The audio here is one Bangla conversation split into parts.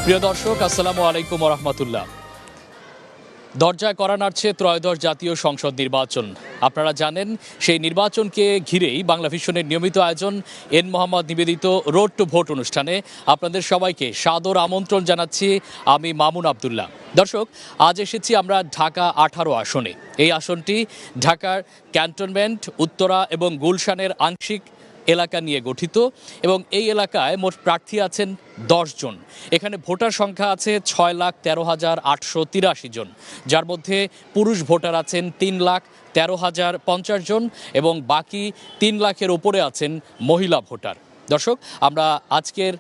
প্রিয় দর্শক, আসসালামু আলাইকুম ওয়া রাহমাতুল্লাহ। দরজায় কড়া নাড়ছে ত্রয়োদশ জাতীয় সংসদ নির্বাচন। আপনারা জানেন, সেই নির্বাচনকে ঘিরেই বাংলা ভিশনের নিয়মিত আয়োজন এন মোহাম্মদ নিবেদিত রোড টু ভোট অনুষ্ঠানে আপনাদের সবাইকে সাদর আমন্ত্রণ জানাচ্ছি আমি মামুন আবদুল্লাহ। দর্শক, আজ এসেছি আমরা ঢাকা 18 আসনে। এই আসনটি ঢাকার ক্যান্টনমেন্ট, উত্তরা এবং গুলশানের আংশিক এলাকা নিয়ে গঠিত এবং এই এলাকায় মোট প্রার্থী আছেন 10 জন। এখানে ভোটার সংখ্যা আছে 6,13,883 জন, যার মধ্যে পুরুষ ভোটার আছেন 3,13,050 জন এবং বাকি 3 লাখের ওপরে আছেন মহিলা ভোটার। দর্শক, আমরা আজকের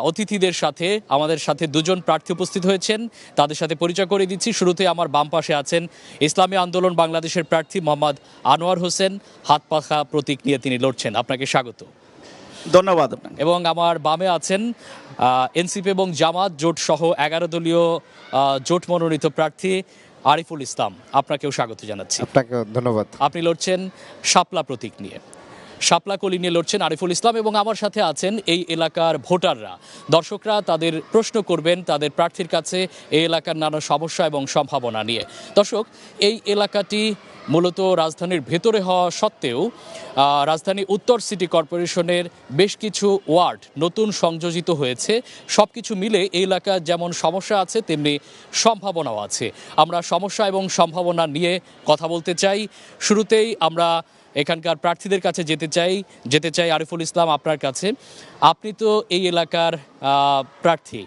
অতিথিদের সাথে আমাদের সাথে দুজন প্রার্থী উপস্থিত হয়েছেন, তাদের সাথে পরিচয় করে দিচ্ছি। শুরুতে আমার বাম পাশে আছেন ইসলামী আন্দোলন বাংলাদেশের প্রার্থী মোহাম্মদ আনোয়ার হোসেন, হাত পাখা প্রতীক নিয়ে তিনি লড়ছেন। আপনাকে স্বাগত। ধন্যবাদ। এবং আমার বামে আছেন এনসিপি এবং জামাত জোট সহ 11 দলীয় জোট মনোনীত প্রার্থী আরিফুল ইসলাম, আপনাকেও স্বাগত জানাচ্ছি। আপনাকে ধন্যবাদ। আপনি লড়ছেন শাপলা প্রতীক নিয়ে, শাপলা কলি নিয়ে লড়ছেন আরিফুল ইসলাম। এবং আমার সাথে আছেন এই এলাকার ভোটাররা। দর্শকরা তাদের প্রশ্ন করবেন তাদের প্রার্থীর কাছে এই এলাকার নানা সমস্যা এবং সম্ভাবনা নিয়ে। দর্শক, এই এলাকাটি মূলত রাজধানীর ভেতরে হওয়া সত্ত্বেও রাজধানী উত্তর সিটি কর্পোরেশনের বেশ কিছু ওয়ার্ড নতুন সংযোজিত হয়েছে। সব কিছু মিলে এই এলাকার যেমন সমস্যা আছে তেমনি সম্ভাবনাও আছে। আমরা সমস্যা এবং সম্ভাবনা নিয়ে কথা বলতে চাই। শুরুতেই আমরা এখানকার প্রার্থীদের কাছে যেতে চাই আরিফুল ইসলাম, আপনার কাছে। আপনি তো এই এলাকার প্রার্থী,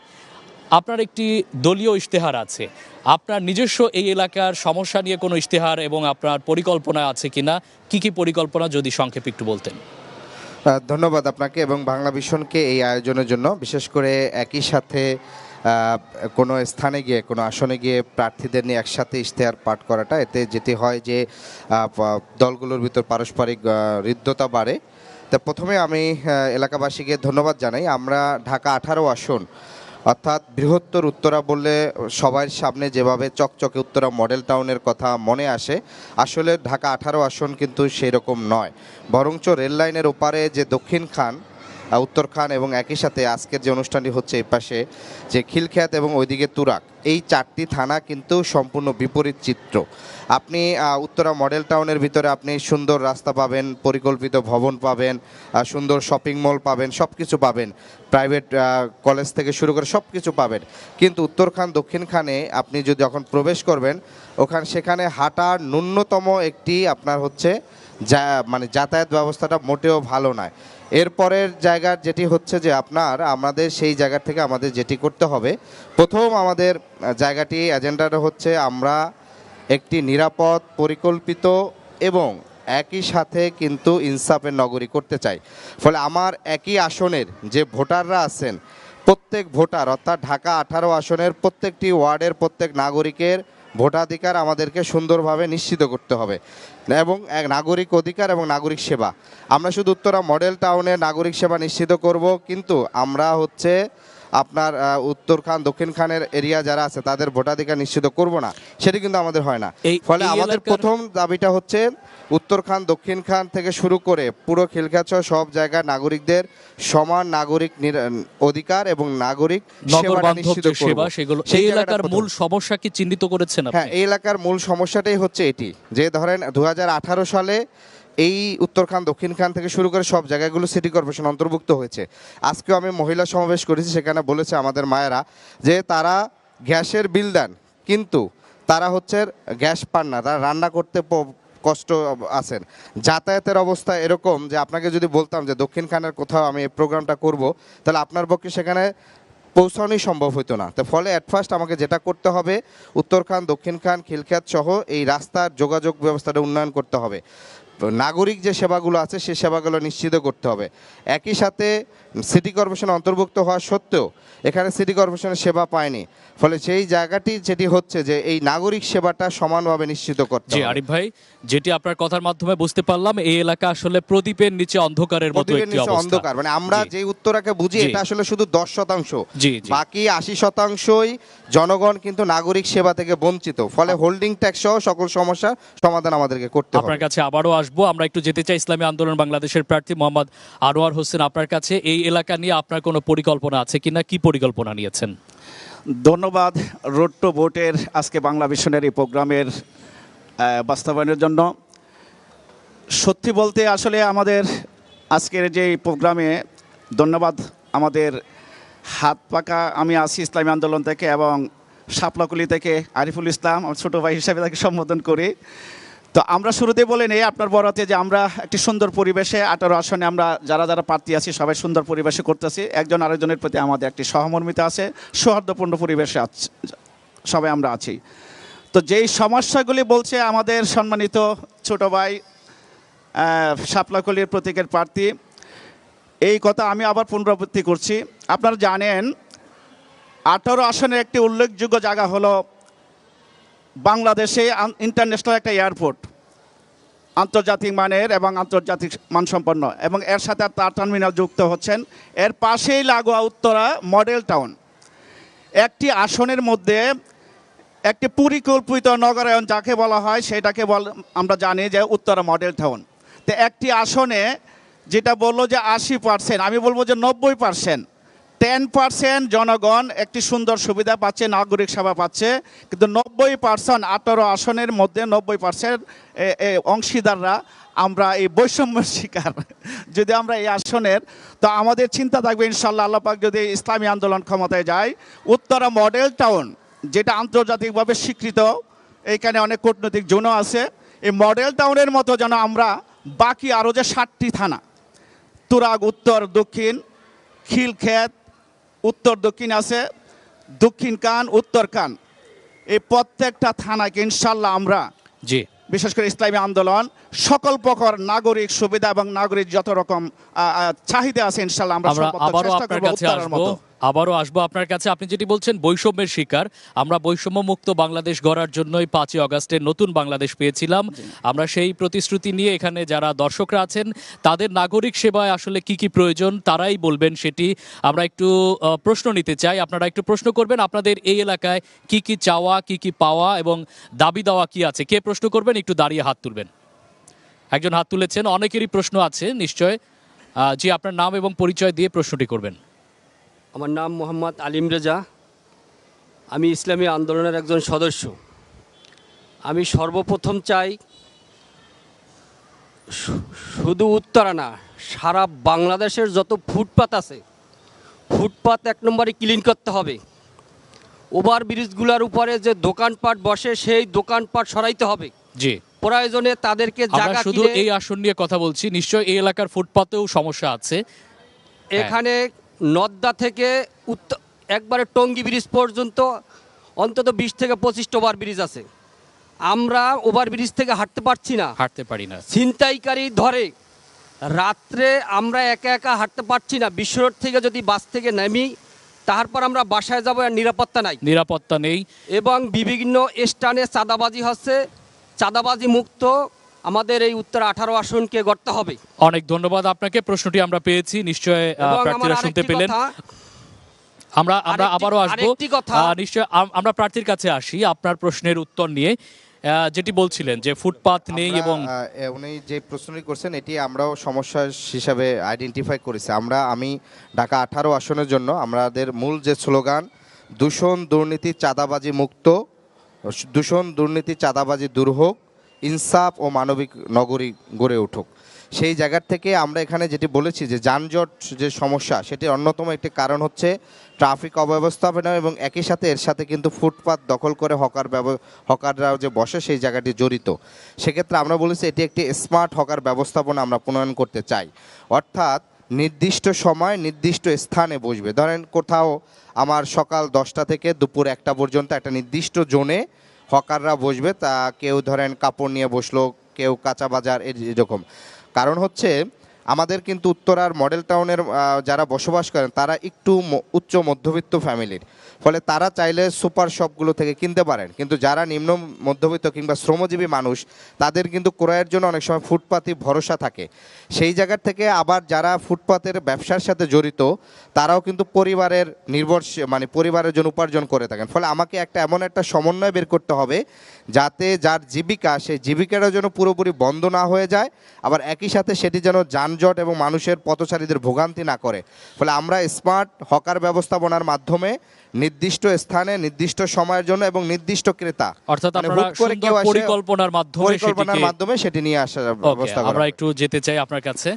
আপনার একটি দলীয় ইশতেহার আছে। আপনার নিজস্ব এই এলাকার সমস্যা নিয়ে কোনো ইশতেহার এবং আপনার পরিকল্পনা আছে কিনা, কি কি পরিকল্পনা যদি সংক্ষেপে একটু বলতেন। ধন্যবাদ আপনাকে এবং বাংলা ভিশনকে এই আয়োজনের জন্য। বিশেষ করে একই সাথে কোনো স্থানে গিয়ে, কোনো আসনে গিয়ে প্রার্থীদের নিয়ে একসাথে ইশতেহার পাঠ করাটা, এতে যেতে হয় যে দলগুলোর ভিতর পারস্পরিক হৃদ্যতা বাড়ে। তা প্রথমে আমি এলাকাবাসীকে ধন্যবাদ জানাই। আমরা ঢাকা 18 আসন, অর্থাৎ বৃহত্তর উত্তরা বললে সবার সামনে যেভাবে চকচকে উত্তরা মডেল টাউনের কথা মনে আসে, আসলে ঢাকা 18 আসন কিন্তু সেই রকম নয়। বরঞ্চ রেল লাইনের ওপারে যে দক্ষিণ খান, উত্তর খান এবং একই সাথে আজকের যে অনুষ্ঠানটি হচ্ছে এই পাশে যে খিলখ্যাত এবং ওইদিকে তুরাক, এই 4টি থানা কিন্তু সম্পূর্ণ বিপরীত চিত্র। আপনি উত্তরা মডেল টাউনের ভিতরে আপনি সুন্দর রাস্তা পাবেন, পরিকল্পিত ভবন পাবেন, সুন্দর শপিং মল পাবেন, সব কিছু পাবেন, প্রাইভেট কলেজ থেকে শুরু করে সব কিছু পাবেন। কিন্তু উত্তরখান দক্ষিণ খানে আপনি যদি যখন প্রবেশ করবেন, সেখানে হাঁটার ন্যূনতম একটি আপনার হচ্ছে যাতায়াত ব্যবস্থাটা মোটেও ভালো নয়। এরপরের জায়গার যেটি হচ্ছে যে আমাদের সেই জায়গা থেকে আমাদের যেটি করতে হবে, প্রথম আমাদের জায়গাটি এজেন্ডাটা হচ্ছে আমরা একটি নিরাপদ, পরিকল্পিত এবং একই সাথে কিন্তু ইনসাফের নগরী করতে চাই। ফলে আমার একই আসনের যে ভোটাররা আছেন, প্রত্যেক ভোটার অর্থাৎ ঢাকা 18 আসনের প্রত্যেকটি ওয়ার্ডের প্রত্যেক নাগরিকের ভোটাধিকার আমাদেরকে সুন্দরভাবে নিশ্চিত করতে হবে এবং এক নাগরিক অধিকার এবং নাগরিক সেবা। আমরা শুধু উত্তরা মডেল টাউনে নাগরিক সেবা নিশ্চিত করব, কিন্তু আমরা হচ্ছে আপনার উত্তর খান দক্ষিণ খানের এরিয়া যারা আছে তাদের ভোটাধিকার নিশ্চিত করব না, সেটি কিন্তু আমাদের হয় না। ফলে আমাদের প্রথম দাবিটা হচ্ছে উত্তর খান দক্ষিণ খান থেকে শুরু করে পুরো খিলখ্যাত সব জায়গায় নাগরিকদের সমান নাগরিক অধিকার এবং নাগরিক সেবা নিশ্চিত করব। সেই এলাকার মূল সমস্যা কি চিহ্নিত করেছেন আপনি? হ্যাঁ, এই এলাকার মূল সমস্যাটাই হচ্ছে এটি যে ধরেন 2018 সালে এই উত্তরখান দক্ষিণ খান থেকে শুরু করে সব জায়গাগুলো সিটি কর্পোরেশন অন্তর্ভুক্ত হয়েছে। আজকেও আমি মহিলা সমাবেশ করেছি, সেখানে বলেছে আমাদের মায়েরা যে তারা গ্যাসের বিল দেন কিন্তু তারা হচ্ছে গ্যাস পান না, তারা রান্না করতে কষ্ট আছেন। যাতায়াতের অবস্থা এরকম যে আপনাকে যদি বলতাম যে দক্ষিণ খানের কোথাও আমি এই প্রোগ্রামটা করব, তাহলে আপনার পক্ষে সেখানে পৌঁছানোই সম্ভব হতো না। তো ফলে অ্যাট ফার্স্ট আমাকে যেটা করতে হবে, উত্তর খান দক্ষিণ খান খিলখ্যাত সহ এই রাস্তার যোগাযোগ ব্যবস্থাটা উন্নয়ন করতে হবে। নাগরিক যে সেবাগুলো আছে সেই সেবাগুলো নিশ্চিত করতে হবে। একই সাথে সিটি কর্পোরেশন অন্তর্ভুক্ত হওয়া সত্ত্বেও এখানে সিটি কর্পোরেশনের সেবা পায়নি, ফলে সেই জায়গাটি যেটি হচ্ছে যে এই নাগরিক সেবাটা সমানভাবে নিশ্চিত করতে হবে। আরিফ ভাই, যেটি আপনার কথার মাধ্যমে বুঝতে পারলাম, এই এলাকা আসলে প্রদীপের নিচে অন্ধকারের মতো একটি অবস্থা। অন্ধকার মানে আমরা যে উত্তরাকে বুঝি এটা আসলে শুধু 10%, বাকি 80%ই জনগণ কিন্তু নাগরিক সেবা থেকে বঞ্চিত। ফলে হোল্ডিং ট্যাক্স সহ সকল সমস্যার সমাধান আমাদেরকে করতে হবে। আপনার কাছে আবারও আসবো, আমরা একটু যেতে চাই ইসলামী আন্দোলন বাংলাদেশের প্রার্থী মোহাম্মদ আনোয়ার হোসেন, আপনার কাছে এই এলাকা নিয়ে আপনার কোনো পরিকল্পনা আছে কিনা, কি পরিকল্পনা নিয়েছেন? ধন্যবাদ রোড টু ভোটের আজকে বাংলা ভিশনের এই প্রোগ্রামের বাস্তবায়নের জন্য। সত্যি বলতে আসলে আমাদের আজকের যে প্রোগ্রামে ধন্যবাদ আমাদের হাত পাকা, আমি আছি ইসলামী আন্দোলন থেকে এবং শাপলাকুলি থেকে আরিফুল ইসলাম, আমার ছোটো ভাই হিসাবে তাকে সম্বোধন করি। তো আমরা শুরুতেই বলে নেই আপনার বরাতে যে আমরা একটি সুন্দর পরিবেশে 18 আসনে আমরা যারা যারা প্রার্থী আছি সবাই সুন্দর পরিবেশে করতেছি। একজন আরেকজনের প্রতি আমাদের একটি সহমর্মিতা আছে, সৌহার্দ্যপূর্ণ পরিবেশে সবাই আমরা আছি। তো যেই সমস্যাগুলি বলছে আমাদের সম্মানিত ছোট ভাই শাপলাকলির প্রতীকের প্রার্থী, এই কথা আমি আবার পুনরাবৃত্তি করছি। আপনারা জানেন 18 আসনের একটি উল্লেখযোগ্য জায়গা হলো বাংলাদেশে ইন্টারন্যাশনাল একটা এয়ারপোর্ট, আন্তর্জাতিক মানের এবং আন্তর্জাতিক মানসম্পন্ন, এবং এর সাথে তার টার্মিনাল যুক্ত হচ্ছেন। এর পাশেই লাগোয়া উত্তরা মডেল টাউন। একটি আসনের মধ্যে একটি পরিকল্পিত নগরায়ন যাকে বলা হয় সেটাকে আমরা জানি যে উত্তরা মডেল টাউন। তো একটি আসনে যেটা বললো যে 80%, আমি বলবো যে 90%, 10% জনগণ একটি সুন্দর সুবিধা পাচ্ছে, নাগরিক সেবা পাচ্ছে, কিন্তু 90% 18 আসনের মধ্যে 90% অংশীদাররা আমরা এই বৈষম্যের শিকার। যদি আমরা এই আসনের, তো আমাদের চিন্তা থাকবে ইনশাল্লাহ আল্লাহ পাক যদি ইসলামী আন্দোলন ক্ষমতায় যায়, উত্তরা মডেল টাউন যেটা আন্তর্জাতিকভাবে স্বীকৃত, এইখানে অনেক কূটনৈতিক জোনও আছে, এই মডেল টাউনের মতো যেন আমরা বাকি আরও যে 7টি থানা, তুরাগ উত্তর দক্ষিণ, খিলক্ষেত উত্তর দক্ষিণ আছে, দক্ষিণ কান, উত্তর কান, এই প্রত্যেকটা থানাকে ইনশাল্লাহ আমরা জি বিশেষ করে ইসলামী আন্দোলন সকল প্রকার নাগরিক সুবিধা এবং নাগরিক যত রকম চাহিদা আছে ইনশাল্লাহ আমরা আবারও আপনার কাছে আসবো আপনার কাছে। আপনি যেটি বলছেন বৈষম্যের শিকার, আমরা বৈষম্য মুক্ত বাংলাদেশ গড়ার জন্যই 5ই আগস্টের নতুন বাংলাদেশ পেয়েছিলাম। আমরা সেই প্রতিশ্রুতি নিয়ে এখানে যারা দর্শকরা আছেন তাদের নাগরিক সেবায় আসলে কি কি প্রয়োজন তারাই বলবেন সেটি। আমরা একটু প্রশ্ন নিতে চাই, আপনারা একটু প্রশ্ন করবেন আপনাদের এই এলাকায় কি কি চাওয়া, কি কি পাওয়া এবং দাবি দেওয়া কি আছে। কে প্রশ্ন করবেন একটু দাঁড়িয়ে হাত তুলবেন। একজন হাত তুলেছেন, অনেকেরই প্রশ্ন আছে নিশ্চয়। জি, আপনার নাম এবং পরিচয় দিয়ে প্রশ্নটি করবেন। আমার নাম মোহাম্মদ আলিম রেজা, আমি ইসলামী আন্দোলনের একজন সদস্য। আমি সর্বপ্রথম চাই শুধু উত্তরা না, সারা বাংলাদেশের যত ফুটপাত আছে ফুটপাত 1 নম্বরে ক্লিন করতে হবে। ওভার ব্রিজগুলোর উপরে যে দোকানপাট বসে সেই দোকানপাট সরাইতে হবে। জি, প্রয়োজনে তাদেরকে জায়গা শুধু এই আসন নিয়ে কথা বলছি, নিশ্চয় এই এলাকার ফুটপাতেও সমস্যা আছে। এখানে নদ্দা থেকে একবারে টঙ্গী ব্রিজ পর্যন্ত অন্তত 20 থেকে 25টা ওভার ব্রিজ আছে। আমরা ওভার ব্রিজ থেকে হাঁটতে পারি না। ছিনতাইকারী ধরে রাত্রে, আমরা একা একা হাঁটতে পারছি না। বিশ্ব রোড থেকে যদি বাস থেকে নামি তারপর আমরা বাসায় যাবো, আর নিরাপত্তা নেই এবং বিভিন্ন স্থানে চাঁদাবাজি হচ্ছে। চাঁদাবাজি মুক্ত আমাদের এই উত্তর 18 আসনকে গড়তে হবে। অনেক ধন্যবাদ আপনাকে, প্রশ্নটি আমরা পেয়েছি, নিশ্চয় প্রার্থীরা শুনতে পেলেন। আমরা আবারও আসবো নিশ্চয়। আমরা প্রার্থীর কাছে আসি আপনার প্রশ্নের উত্তর নিয়ে, যেটি বলছিলেন যে ফুটপাত নেই এবং উনি যে প্রশ্নটি করছেন এটি আমরাও সমস্যা হিসাবে আইডেন্টিফাই করেছি। আমি ঢাকা 18 আসনের জন্য আমাদের মূল যে স্লোগান, দূষণ দুর্নীতি চাঁদাবাজি মুক্ত, দূষণ দুর্নীতি চাঁদাবাজি দূর হোক, ইনসাফ ও মানবিক নগরী গড়ে উঠুক। সেই জায়গার থেকে আমরা এখানে যেটি বলেছি যে যানজট যে সমস্যা, সেটির অন্যতম একটি কারণ হচ্ছে ট্রাফিক অব্যবস্থাপনা এবং একই সাথে এর সাথে কিন্তু ফুটপাত দখল করে হকাররাও যে বসে সেই জায়গাটি জড়িত। সেক্ষেত্রে আমরা বলেছি এটি একটি স্মার্ট হকার ব্যবস্থাপনা আমরা প্রণয়ন করতে চাই। অর্থাৎ নির্দিষ্ট সময় নির্দিষ্ট স্থানে বসবে। ধরেন কোথাও আমার সকাল 10টা থেকে দুপুর 1টা পর্যন্ত একটা নির্দিষ্ট জোনে হকাররা বসবে, তা কেউ ধরেন কাপড় নিয়ে বসলো, কেউ কাঁচা বাজার, এরকম। কারণ হচ্ছে আমাদের কিন্তু উত্তরার মডেল টাউনের যারা বসবাস করেন তারা একটু উচ্চ মধ্যবিত্ত ফ্যামিলির, ফলে তারা চাইলে সুপার শপগুলো থেকে কিনতে পারেন, কিন্তু যারা নিম্ন মধ্যবিত্ত কিংবা শ্রমজীবী মানুষ তাদের কিন্তু ক্রয়ের জন্য অনেক সময় ফুটপাতই ভরসা থাকে। সেই জায়গার থেকে আবার যারা ফুটপাতের ব্যবসার সাথে জড়িত তারাও কিন্তু পরিবারের পরিবারের জন্য উপার্জন করে থাকেন। ফলে আমাকে এমন একটা সমন্বয় বের করতে হবে যাতে যার জীবিকা, সেই জীবিকাটা যেন পুরোপুরি বন্ধ না হয়ে যায়, আবার একই সাথে সেটি যেন যানজট এবং মানুষের পথচারীদের ভোগান্তি না করে। ফলে আমরা স্মার্ট হকার ব্যবস্থাপনার মাধ্যমে নির্দিষ্ট স্থানে নির্দিষ্ট সময়ের জন্য এবং নির্দিষ্ট ক্রেতা, অর্থাৎ মানে আপনারা হুট করে সুন্দর কেউ আসে, পরিকল্পনার মাধ্যমে সেটি নিয়ে আসার ব্যবস্থা করা আমরা হয়। একটু যেতে চাই আপনার কাছে।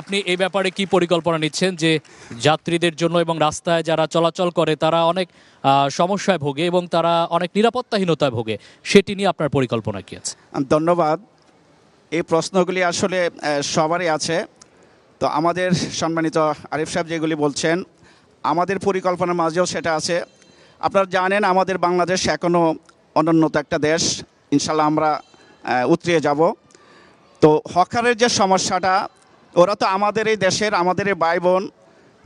আপনি এই ব্যাপারে কি পরিকল্পনা নিচ্ছেন যে যাত্রীদের জন্য এবং রাস্তায় যারা চলাচল করে তারা অনেক সমস্যায় ভোগে এবং তারা অনেক নিরাপত্তাহীনতায় ভোগে, সেটি নিয়ে আপনার পরিকল্পনা কি আছে? ধন্যবাদ। এই প্রশ্নগুলি আসলে সবারই আছে। তো আমাদের সম্মানিত আরিফ সাহেব যেগুলি বলছেন, আমাদের পরিকল্পনার মাঝেও সেটা আছে। আপনারা জানেন আমাদের বাংলাদেশ এখনও অনুন্নত একটা দেশ, ইনশাল্লাহ আমরা উতরিয়ে যাব। তো হকারের যে সমস্যাটা, ওরা তো আমাদের এই দেশের, আমাদের এই ভাই বোন,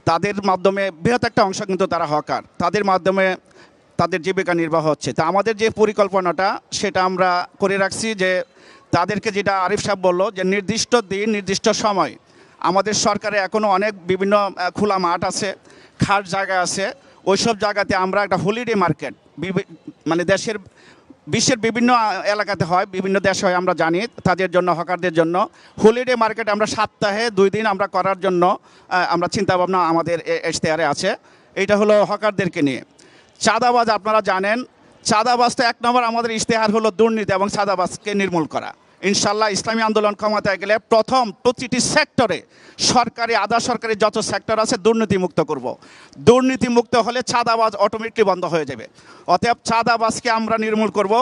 তাদের মাধ্যমে বৃহৎ একটা অংশ কিন্তু তারা হকার, তাদের মাধ্যমে তাদের জীবিকা নির্বাহ হচ্ছে। তা আমাদের যে পরিকল্পনাটা সেটা আমরা করে রাখছি যে তাদেরকে, যেটা আরিফ সাহেব বলল, যে নির্দিষ্ট দিন নির্দিষ্ট সময়, আমাদের সরকারে এখনও অনেক বিভিন্ন খোলা মাঠ আছে, খাস জায়গা আছে, ওইসব জায়গাতে আমরা একটা হলিডে মার্কেট, মানে বিশ্বের বিভিন্ন এলাকাতে হয়, বিভিন্ন দেশে হয় আমরা জানি, তাদের জন্য, হকারদের জন্য হলিডে মার্কেট আমরা সপ্তাহে 2 দিন আমরা করার জন্য আমরা চিন্তাভাবনা আমাদের ইশতেহারে আছে। এইটা হলো হকারদেরকে নিয়ে। চাঁদাবাজ, আপনারা জানেন চাঁদাবাজ তো 1 নম্বর আমাদের ইশতেহার হলো দুর্নীতি এবং চাঁদাবাজকে নির্মূল করা। ইনশাল্লাহ ইসলামী আন্দোলন ক্ষমতায় গেলে প্রথম প্রতিটি সেক্টরে, সরকারি আধা সরকারি যত সেক্টর আছে, দুর্নীতিমুক্ত করব। দুর্নীতিমুক্ত হলে চাঁদাবাজ অটোমেটিকলি বন্ধ হয়ে যাবে। অতএব চাঁদাবাজকে আমরা নির্মূল করব।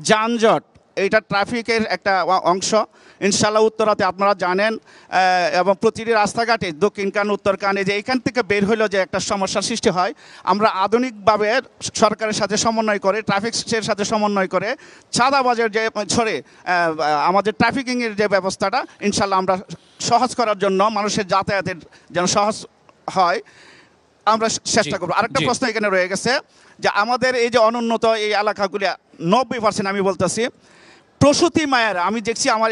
যানজট, এইটা ট্রাফিকের একটা অংশ। ইনশাল্লাহ উত্তরাতে আপনারা জানেন, এবং প্রতিটি রাস্তাঘাটে দক্ষিণ কান উত্তর কানে যে এইখান থেকে বের হইলেও যে একটা সমস্যার সৃষ্টি হয়, আমরা আধুনিকভাবে সরকারের সাথে সমন্বয় করে, ট্রাফিকের সাথে সমন্বয় করে চাঁদাবাজের যে আমাদের ট্রাফিকিংয়ের যে ব্যবস্থাটা ইনশাল্লাহ আমরা সহজ করার জন্য, মানুষের যাতায়াতের যেন সহজ হয়, আমরা চেষ্টা করবো। আরেকটা প্রশ্ন এখানে রয়ে গেছে যে আমাদের এই যে অনুন্নত এই এলাকাগুলি 90% আমি বলতেছি প্রসূতি মায়েরা, আমি দেখছি আমার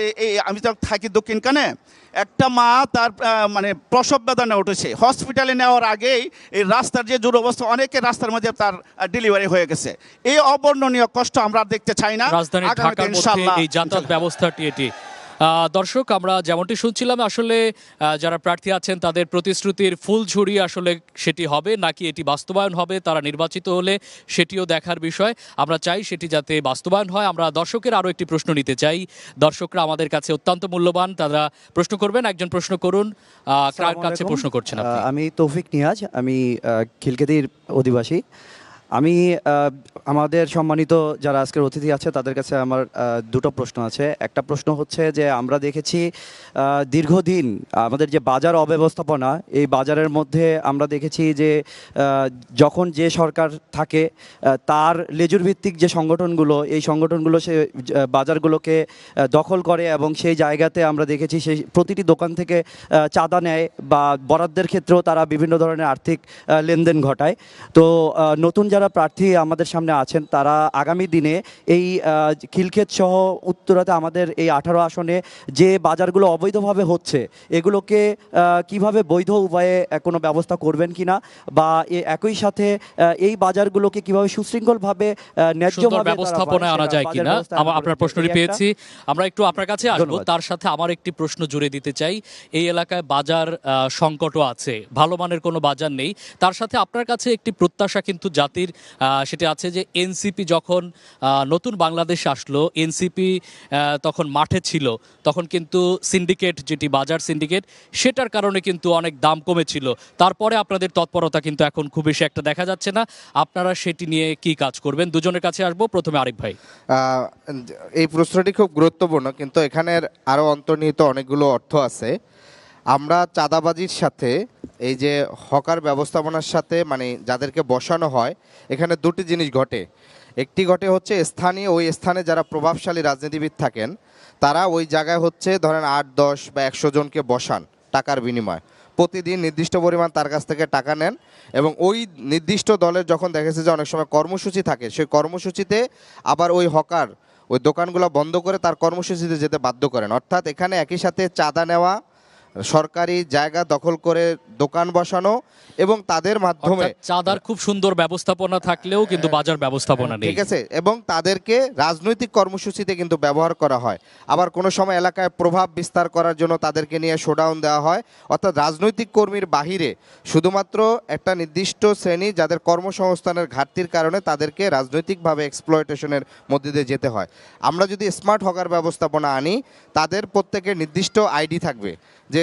আমি তো থাকি দক্ষিণ কানে, একটা মা তার মানে প্রসব বেদনা উঠেছে, হসপিটালে নেওয়ার আগেই এই রাস্তার যে দুরবস্থা, অনেকে রাস্তার মধ্যে তার ডেলিভারি হয়ে গেছে। এই অবর্ণনীয় কষ্ট আমরা দেখতে চাই না। রাজধানী ঢাকার মধ্যে এই যাতায়াত ব্যবস্থাটি এটি। দর্শক, আমরা যেমনটি শুনছিলাম, আসলে যারা প্রার্থী আছেন তাদের প্রতিশ্রুতির ফুলঝুরি আসলে সেটি হবে নাকি এটি বাস্তবায়ন হবে, তারা নির্বাচিত হলে সেটিও দেখার বিষয়। আমরা চাই সেটি যাতে বাস্তবায়ন হয়। আমরা দর্শকের আরও একটি প্রশ্ন নিতে চাই। দর্শকরা আমাদের কাছে অত্যন্ত মূল্যবান, তারা প্রশ্ন করবেন। একজন প্রশ্ন করুন। কার কাছে প্রশ্ন করছেন আপনি? আমি তৌফিক নিয়াজ, আমি খিলকেদির অধিবাসী। আমি আমাদের সম্মানিত যারা আজকের অতিথি আছে তাদের কাছে আমার দুটো প্রশ্ন আছে। একটা প্রশ্ন হচ্ছে যে আমরা দেখেছি দীর্ঘদিন আমাদের যে বাজার অব্যবস্থাপনা, এই বাজারের মধ্যে আমরা দেখেছি যে যখন যে সরকার থাকে তার লেজুর ভিত্তিক যে সংগঠনগুলো, এই সংগঠনগুলো সে বাজারগুলোকে দখল করে এবং সেই জায়গাতে আমরা দেখেছি সেই প্রতিটি দোকান থেকে চাঁদা নেয় বা বরাদ্দের ক্ষেত্রেও তারা বিভিন্ন ধরনের আর্থিক লেনদেন ঘটায়। তো নতুন যারা প্রার্থী আমাদের সামনে আছেন তারা আগামী দিনে এই খিলক্ষেত সহ উত্তরাতে আমাদের এই 18 আসনে যে বাজারগুলো অবৈধভাবে হচ্ছে এগুলোকে কিভাবে বৈধ উপায়ে কোনো ব্যবস্থা করবেন কিনা, বা একই সাথে এই বাজারগুলোকে কিভাবে সুশৃঙ্খলভাবে ন্যায্যভাবে ব্যবস্থাপনায় আনা যায় কিনা। আপনার প্রশ্নটি পেয়েছি, আমরা একটু আপনার কাছে আসবো। তার সাথে আমার একটি প্রশ্ন জুড়ে দিতে চাই। এই এলাকায় বাজার সংকটও আছে, ভালো মানের কোনো বাজার নেই। তার সাথে আপনার কাছে একটি প্রত্যাশা কিন্তু জাতির, সেটা আছে যে এনসিপি যখন নতুন বাংলাদেশ আসলো, এনসিপি তখন মাঠে ছিল, তখন কিন্তু সিন্ডিকেট, যেটি বাজার সিন্ডিকেট, সেটার কারণে কিন্তু অনেক দাম কমেছিল। তারপরে আপনাদের তৎপরতা কিন্তু এখন খুব বেশি একটা দেখা যাচ্ছে না। আপনারা সেটি নিয়ে কি কাজ করবেন? দুজনের কাছে আসবো। প্রথমে আরিফ ভাই। এই প্রশ্নটি খুব গুরুত্বপূর্ণ, কিন্তু এখানের আরও অন্তর্নিহিত অনেকগুলো অর্থ আছে। আমরা চাঁদাবাজির সাথে এই যে হকার ব্যবস্থাপনার সাথে, মানে যাদেরকে বসানো হয়, এখানে দুটি জিনিস ঘটে। একটি ঘটে হচ্ছে স্থানীয়, ওই স্থানে যারা প্রভাবশালী রাজনীতিবিদ থাকেন তারা ওই জায়গায় হচ্ছে ধরেন 8, 10 বা 100 জনকে বসান টাকার বিনিময়, প্রতিদিন নির্দিষ্ট পরিমাণ তার কাছ থেকে টাকা নেন এবং ওই নির্দিষ্ট দলের যখন দেখেছে যে অনেক সময় কর্মসূচি থাকে, সেই কর্মসূচিতে আবার ওই হকার ওই দোকানগুলো বন্ধ করে তার কর্মসূচিতে যেতে বাধ্য করেন। অর্থাৎ এখানে একই সাথে চাঁদা নেওয়া, সরকারি জায়গা দখল করে দোকান বসানো এবং তাদের মাধ্যমে অর্থাৎ চাঁদার খুব সুন্দর ব্যবস্থাপনা থাকলেও কিন্তু বাজার ব্যবস্থাপনা নেই। ঠিক আছে, এবং তাদেরকে রাজনৈতিক কর্মসূচিতে কিন্তু ব্যবহার করা হয়। আবার কোনো সময় এলাকায় প্রভাব বিস্তার করার জন্য তাদেরকে নিয়ে শোডাউন দেওয়া হয়। অর্থাৎ রাজনৈতিক কর্মীর বাহিরে শুধুমাত্র একটা নির্দিষ্ট শ্রেণী যাদের কর্মসংস্থানের ঘাটতির কারণে তাদেরকে রাজনৈতিকভাবে এক্সপ্লয়টেশনের মধ্যে দিয়ে যেতে হয়। আমরা যদি স্মার্ট হকার ব্যবস্থাপনা আনি, তাদের প্রত্যেকের নির্দিষ্ট আইডি থাকবে, যে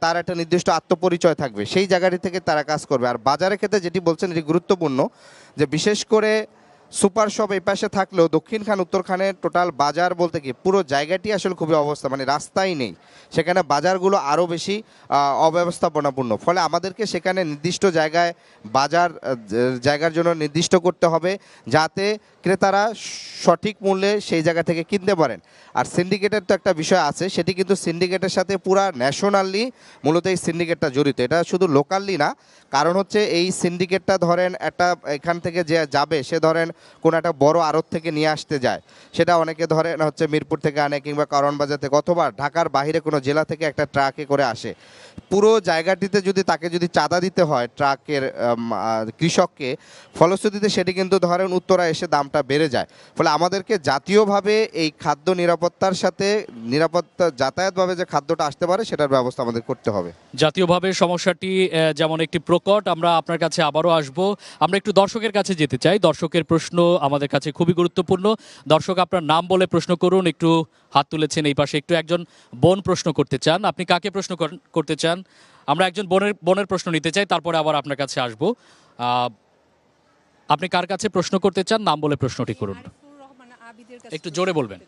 তার একটা নির্দিষ্ট আত্মপরিচয় থাকবে, সেই জায়গাটি থেকে তারা কাজ করবে। আর বাজারের ক্ষেত্রে যেটি বলছেন এটি গুরুত্বপূর্ণ, যে বিশেষ করে সুপার শপ এই পাশে থাকলেও দক্ষিণ খান উত্তর খানে টোটাল বাজার বলতে কি পুরো জায়গাটি আসলে খুবই অবস্থা, মানে রাস্তাই নেই, সেখানে বাজারগুলো আরও বেশি অব্যবস্থাপনাপূর্ণ। ফলে আমাদেরকে সেখানে নির্দিষ্ট জায়গায় বাজার জায়গার জন্য নির্দিষ্ট করতে হবে, যাতে ক্রেতারা সঠিক মূল্যে সেই জায়গা থেকে কিনতে পারেন। আর সিন্ডিকেটের তো একটা বিষয় আছে, সেটি কিন্তু সিন্ডিকেটের সাথে পুরা ন্যাশনালি মূলত এই সিন্ডিকেটটা জড়িত, এটা শুধু লোকালি না। কারণ হচ্ছে এই সিন্ডিকেটটা ধরেন একটা এখান থেকে যে যাবে, সে ধরেন কোনো একটা বড় আড়ত থেকে নিয়ে আসতে যায়, সেটা অনেকে ধরেন হচ্ছে মিরপুর থেকে আনে কিংবা কারওয়ানবাজার থেকে, অথবা ঢাকার বাইরে কোনো জেলা থেকে একটা ট্রাকে করে আসে। পুরো জায়গাটিতে যদি তাকে চাঁদা দিতে হয় ট্রাকের কৃষককে, ফলশ্রুতিতে সেটি কিন্তু ধরেন উত্তরা এসে দামটা বেড়ে যায়। ফলে আমাদেরকে জাতীয়ভাবে এই খাদ্য নিরাপত্তার সাথে নিরাপত্তা যাতায়াতভাবে যে খাদ্যটা আসতে পারে সেটার ব্যবস্থা আমাদের করতে হবে। জাতীয়ভাবে সমস্যাটি যেমন একটি প্রকট, আমরা আপনার কাছে আবারও আসব। আমরা একটু দর্শকের কাছে যেতে চাই। দর্শকের প্রশ্ন আমাদের কাছে খুবই গুরুত্বপূর্ণ। দর্শক, আপনার নাম বলে প্রশ্ন করুন। একটু হাত তুলেছেন এই পাশে, একটু একজন বোন প্রশ্ন করতে চান। আপনি কাকে প্রশ্ন করতে চান? আমরা একজন বোনের প্রশ্ন নিতে চাই, তারপরে আবার আপনার কাছে আসব। আপনি কার কাছে প্রশ্ন করতে চান? নাম বলে প্রশ্নটি করুন। একটু জোরে বলবেন।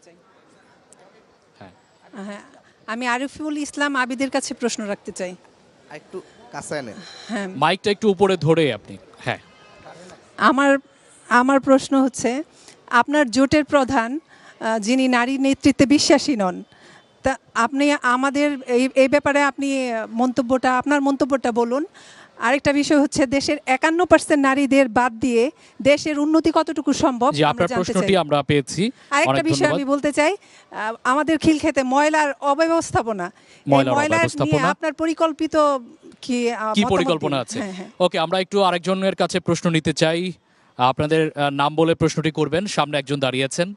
হ্যাঁ, আমি আরিফুল ইসলাম আবিদের কাছে প্রশ্ন রাখতে চাই। একটু কাছে এনে হ্যাঁ, মাইকটা একটু উপরে ধরে আপনি। হ্যাঁ, আমার প্রশ্ন হচ্ছে, আপনার জোটের প্রধান যিনি নারী নেতৃত্বে বিশ্বাসী নন, তা আপনি আমাদের এই ব্যাপারে আপনি আপনার মন্তব্যটা বলুন। আরেকটা বিষয় হচ্ছে, দেশের 51% নারীদের বাদ দিয়ে দেশের উন্নতি কতটুকু সম্ভব জি, আপনার প্রশ্নটি আমরা পেয়েছি। আরেকটা বিষয় আমি বলতে চাই, আমাদের খিলক্ষেতে ময়লার অব্যবস্থাপনা, ময়লার নিয়ে আপনার পরিকল্পিত কি পরিকল্পনা আছে? হ্যাঁ, হ্যাঁ। ওকে, আমরা একটু আরেকজনের কাছে প্রশ্ন নিতে চাই। আপনাদের নাম বলে প্রশ্নটি করবেন। সামনে একজন দাঁড়িয়ে আছেন।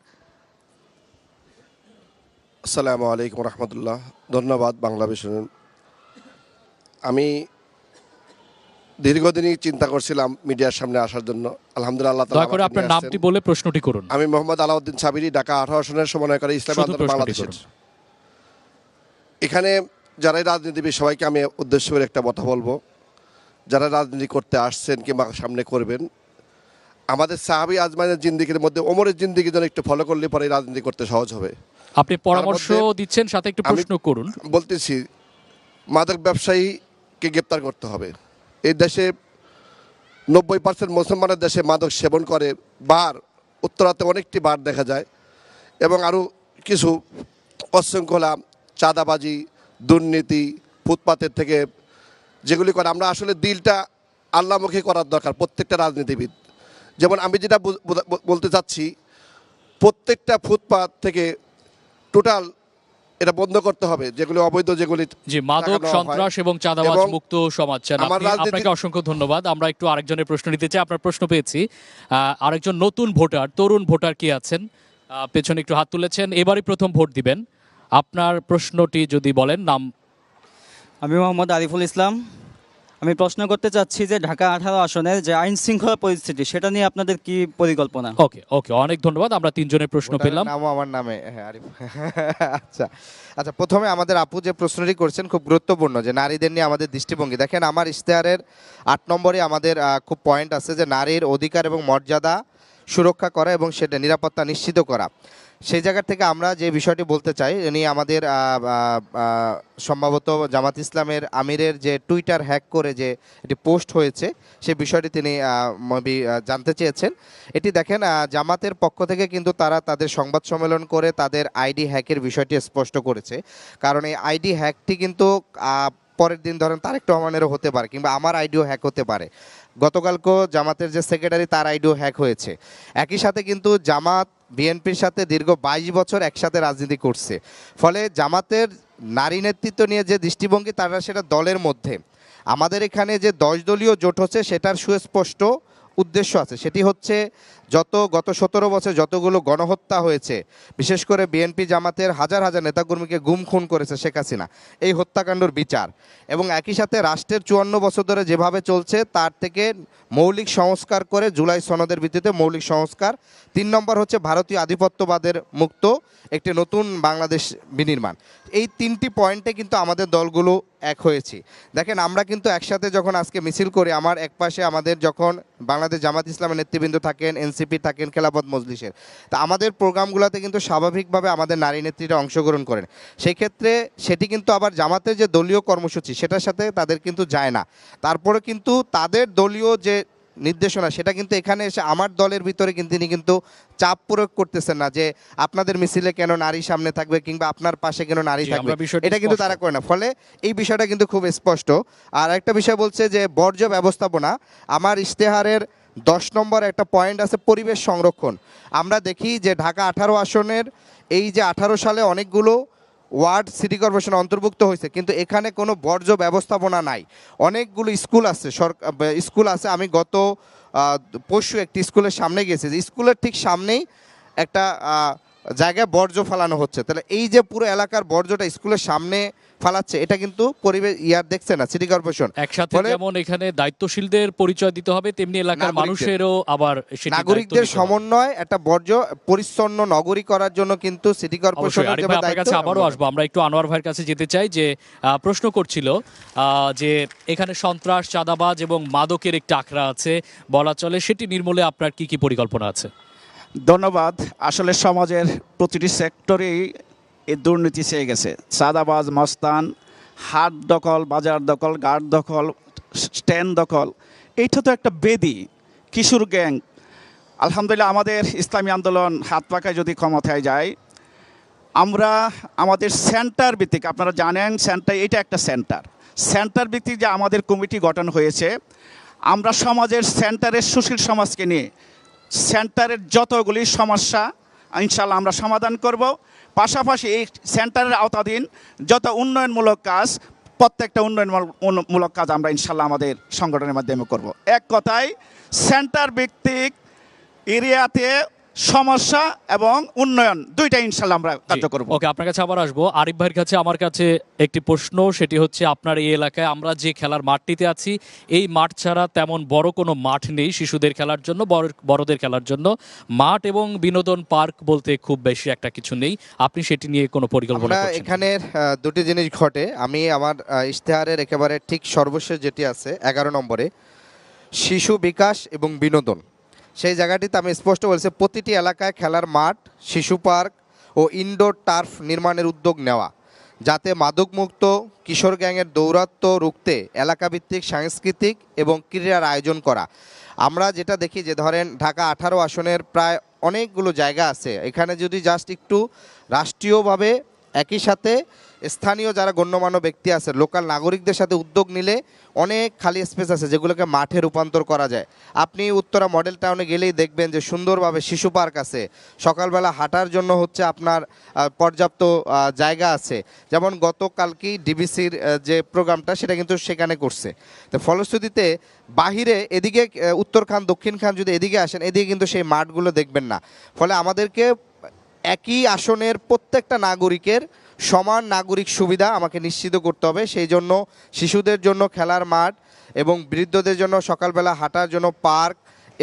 আসসালামু আলাইকুম রহমতুল্লাহ। ধন্যবাদ বাংলা ভিশন। আমি দীর্ঘদিনই চিন্তা করছিলাম মিডিয়ার সামনে আসার জন্য। আলহামদুলিল্লাহ, আল্লাহ তাআলা দয়া করে আমাকে আপনার নিয়ে নামটি আসছেন। বলে প্রশ্নটি করুন। আমি মোহাম্মদ আলাউদ্দিন সাবিরি, ঢাকা 18 আসনের সমন্বয়কারী ইসলামী শুধু আন্দোলন প্রশ্নটি বাংলাদেশের। করুন। এখানে যারাই রাজনীতিবিদ সবাইকে আমি উদ্দেশ্য করে একটা কথা বলবো, যারা রাজনীতি করতে আসছেন কিংবা সামনে করবেন, আমাদের সাহাবী আজমাইনের জিন্দিগির মধ্যে ওমরের জিন্দিগি যেন একটু ফলো করলে পরে রাজনীতি করতে সহজ হবে। আপনি পরামর্শ দিচ্ছেন, সাথে একটু প্রশ্ন করুন। বলতেছি, মাদক ব্যবসায়ীকে গ্রেপ্তার করতে হবে। এই দেশে 90% মুসলমানের দেশে মাদক সেবন করে। বার উত্তরাতে অনেকটি বার দেখা যায়, এবং আরও কিছু অশৃঙ্খলা, চাঁদাবাজি, দুর্নীতি, ফুটপাতের থেকে যেগুলি করে। আমরা আসলে দিলটা আল্লাহমুখী করার দরকার প্রত্যেকটা রাজনীতিবিদ। যেমন আমি যেটা বলতে চাচ্ছি, প্রত্যেকটা ফুটপাত থেকে টোটাল এটা বন্ধ করতে হবে, যেগুলি অবৈধ, যেগুলি জি, মাদক, সন্ত্রাস এবং চাঁদাবাজ মুক্ত সমাজ চান। আপনাকে অসংখ্য ধন্যবাদ। আমরা একটু আরেকজনের প্রশ্ন নিতে চাই। আপনার প্রশ্ন পেয়েছি। আরেকজন নতুন ভোটার, তরুণ ভোটার কি আছেন? পেছনে একটু হাত তুলেছেন, এবারই প্রথম ভোট দিবেন। আপনার প্রশ্নটি যদি বলেন। নাম? আমি মোহাম্মদ আরিফুল ইসলাম। আমি প্রশ্ন করতে চাচ্ছি যে ঢাকা 18 আসনের যে আইন শৃঙ্খলা পরিস্থিতি, সেটা নিয়ে আপনাদের কি পরিকল্পনা? ওকে, অনেক ধন্যবাদ। আমরা তিনজনের প্রশ্ন পেলাম। নামও আমার নামে। হ্যাঁ, আরিফ। আচ্ছা, প্রথমে আমাদের আপু যে প্রশ্নটি করছেন খুব গুরুত্বপূর্ণ, যে নারীদের নিয়ে আমাদের দৃষ্টিভঙ্গি। দেখেন, আমার ইশতেহারের 8 নম্বরে আমাদের খুব পয়েন্ট আছে, যে নারীর অধিকার এবং মর্যাদা সুরক্ষা করা এবং সেটা নিরাপত্তা নিশ্চিত করা। সেই জায়গা থেকে আমরা যে বিষয়টি বলতে চাই, উনি আমাদের সম্ভবত জামাত ইসলামের আমিরের যে টুইটার হ্যাক করে যে এটি পোস্ট হয়েছে, সেই বিষয়টি তিনি জানতে চেয়েছেন। এটি দেখেন, জামাতের পক্ষ থেকে কিন্তু তারা তাদের সংবাদ সম্মেলন করে তাদের আইডি হ্যাকের বিষয়টি স্পষ্ট করেছে। কারণ এই আইডি হ্যাকটি কিন্তু পরের দিন ধরেন তারেক রহমানেরও হতে পারে, কিংবা আমার আইডিও হ্যাক হতে পারে। গতকালকেও জামাতের যে সেক্রেটারি, তার আইডিও হ্যাক হয়েছে। একই সাথে কিন্তু জামাত বিএনপির সাথে দীর্ঘ 22 বছর একসাথে রাজনীতি করছে। ফলে জামাতের নারী নেতৃত্ব নিয়ে যে দৃষ্টিভঙ্গি তারা সেটা দলের মধ্যে। আমাদের এখানে যে 10 দলীয় জোট হচ্ছে সেটার সুস্পষ্ট উদ্দেশ্য আছে, সেটি হচ্ছে গত 17 বছর যতগুলো গণহত্যা হয়েছে, বিশেষ করে বিএনপি জামাতের হাজার হাজার নেতাকর্মীকে গুম খুন করেছে শেখ হাসিনা, এই হত্যাকাণ্ডের বিচার, এবং একই সাথে রাষ্ট্রের 54 বছর ধরে যেভাবে চলছে তার থেকে মৌলিক সংস্কার করে জুলাই সনদের ভিত্তিতে মৌলিক সংস্কার। 3 নম্বর হচ্ছে ভারতীয় আধিপত্যবাদের মুক্ত একটি নতুন বাংলাদেশ বিনির্মাণ। এই 3টি পয়েন্টে কিন্তু আমাদের দলগুলো এক হয়েছি। দেখেন, আমরা কিন্তু একসাথে যখন আজকে মিছিল করি, আমার একপাশে আমাদের যখন বাংলাদেশ জামাত ইসলামের নেতৃবৃন্দ থাকেন, এনসিপি থাকেন, খেলাফত মজলিসের, তা আমাদের প্রোগ্রামগুলোতে কিন্তু স্বাভাবিকভাবে আমাদের নারী নেত্রীরা অংশগ্রহণ করেন। সেই ক্ষেত্রে সেটি কিন্তু আবার জামাতের যে দলীয় কর্মসূচি সেটার সাথে তাদের কিন্তু যায় না। তারপরে কিন্তু তাদের দলীয় যে নির্দেশনা সেটা কিন্তু এখানে এসে আমার দলের ভিতরে কিন্তু তিনি কিন্তু চাপ প্রয়োগ করতেছেন না যে আপনাদের মিছিলে কেন নারী সামনে থাকবে কিংবা আপনার পাশে কেন নারী থাকবে, এটা কিন্তু তারা করে না। ফলে এই বিষয়টা কিন্তু খুব স্পষ্ট। আর একটা বিষয় বলছে যে বর্জ্য ব্যবস্থাপনা, আমার ইশতেহারের 10 নম্বর একটা পয়েন্ট আছে পরিবেশ সংরক্ষণ। আমরা দেখি যে ঢাকা 18 আসনের এই যে 18 সালে অনেকগুলো ওয়ার্ড সিটি কর্পোরেশন অন্তর্ভুক্ত হয়েছে, কিন্তু এখানে কোনো বর্জ্য ব্যবস্থাপনা নাই। অনেকগুলো স্কুল আছে, স্কুল আছে। আমি গত পরশু একটি স্কুলের সামনে গেছি, যে স্কুলের ঠিক সামনেই একটা জায়গায় বর্জ্য ফেলানো হচ্ছে। তাহলে এই যে পুরো এলাকার বর্জ্যটা স্কুলের সামনে ফালাচ্ছে, এটা কিন্তু পরিবেশ দেখছে না সিটি কর্পোরেশন। একসাথে যেমন এখানে দায়িত্বশীলদের পরিচয় দিতে হবে, তেমনি এলাকার মানুষেরও আবার নাগরিকদের সমন্বয় একটা বর্জ্য পরিচ্ছন্ন নগরী করার জন্য কিন্তু সিটি কর্পোরেশনের আপনার কাছে আবারও আসবো। আমরা একটু আনোয়ার ভাইয়ের কাছে যেতে চাই, যে প্রশ্ন করছিল যে এখানে সন্ত্রাস, চাঁদাবাজ এবং মাদকের একটা আখড়া আছে বলা চলে, সেটি নির্মূলে আপনার কি কি পরিকল্পনা আছে? ধন্যবাদ। আসলে সমাজের প্রতিটি সেক্টরেই এই দুর্নীতি চেয়ে গেছে। চাঁদাবাজ, মস্তান, হাট দখল, বাজার দখল, গার্ড দখল, স্ট্যান্ড দখল, এইটা তো একটা বেদি। কিশোর গ্যাং, আলহামদুলিল্লাহ আমাদের ইসলামী আন্দোলন হাত পাকায় যদি ক্ষমতায় যায়, আমরা আমাদের সেন্টার ভিত্তিক, আপনারা জানেন সেন্টার, এটা একটা সেন্টার ভিত্তিক যে আমাদের কমিটি গঠন হয়েছে, আমরা সমাজের সেন্টারের সুশীল সমাজকে নিয়ে সেন্টারের যতগুলি সমস্যা ইনশাল্লাহ আমরা সমাধান করব। পাশাপাশি এই সেন্টারের আওতাধীন যত উন্নয়নমূলক কাজ, প্রত্যেকটা উন্নয়নমূলক কাজ আমরা ইনশাল্লাহ আমাদের সংগঠনের মাধ্যমে করব। এক কথায় সেন্টার ভিত্তিক এরিয়াতে সমস্যা এবং উন্নয়ন দুইটাই ইনশাল্লাহ আমরা কার্য করব। ওকে, আপনার কাছে আবার আসবো। আরিফ ভাইয়ের কাছে আমার কাছে একটি প্রশ্ন, সেটি হচ্ছে আপনার এই এলাকায় আমরা যে খেলার মাঠটিতে আছি, এই মাঠ ছাড়া তেমন বড় কোনো মাঠ নেই শিশুদের খেলার জন্য, বড়দের খেলার জন্য মাঠ এবং বিনোদন পার্ক বলতে খুব বেশি একটা কিছু নেই। আপনি সেটি নিয়ে কোনো পরিকল্পনা করছেন? এখানে দুটি জিনিস ঘটে। আমি আমার ইশতেহারের একেবারে ঠিক সর্বশেষ যেটি আছে 11 নম্বরে, শিশু বিকাশ এবং বিনোদন, সেই জায়গাটিতে আমি স্পষ্ট বলছি প্রতিটি এলাকায় খেলার মাঠ, শিশু পার্ক ও ইনডোর টার্ফ নির্মাণের উদ্যোগ নেওয়া, যাতে মাদকমুক্ত কিশোর গ্যাংয়ের দৌরাত্ম্য রুখতে এলাকাভিত্তিক সাংস্কৃতিক এবং ক্রীড়ার আয়োজন করা। আমরা যেটা দেখি যে ধরেন ঢাকা 18 আসনের প্রায় অনেকগুলো জায়গা আছে, এখানে যদি জাস্ট একটু রাষ্ট্রীয়ভাবে একই সাথে স্থানীয় যারা গণ্যমান্য ব্যক্তি আছে, লোকাল নাগরিকদের সাথে উদ্যোগ নিলে অনেক খালি স্পেস আছে যেগুলোকে মাঠে রূপান্তর করা যায়। আপনি উত্তরা মডেল টাউনে গেলেই দেখবেন যে সুন্দরভাবে শিশু পার্ক আছে, সকালবেলা হাঁটার জন্য হচ্ছে আপনার পর্যাপ্ত জায়গা আছে। যেমন গতকালকেই ডিবিসির যে প্রোগ্রামটা সেটা কিন্তু সেখানে করছে। তো ফলশ্রুতিতে বাহিরে এদিকে উত্তর খান, দক্ষিণ খান যদি এদিকে আসেন, এদিকে কিন্তু সেই মাঠগুলো দেখবেন না। ফলে আমাদেরকে একই আসনের প্রত্যেকটা নাগরিকের সমান নাগরিক সুবিধা আমাকে নিশ্চিত করতে হবে। সেই জন্য শিশুদের জন্য খেলার মাঠ এবং বৃদ্ধদের জন্য সকালবেলা হাঁটার জন্য পার্ক,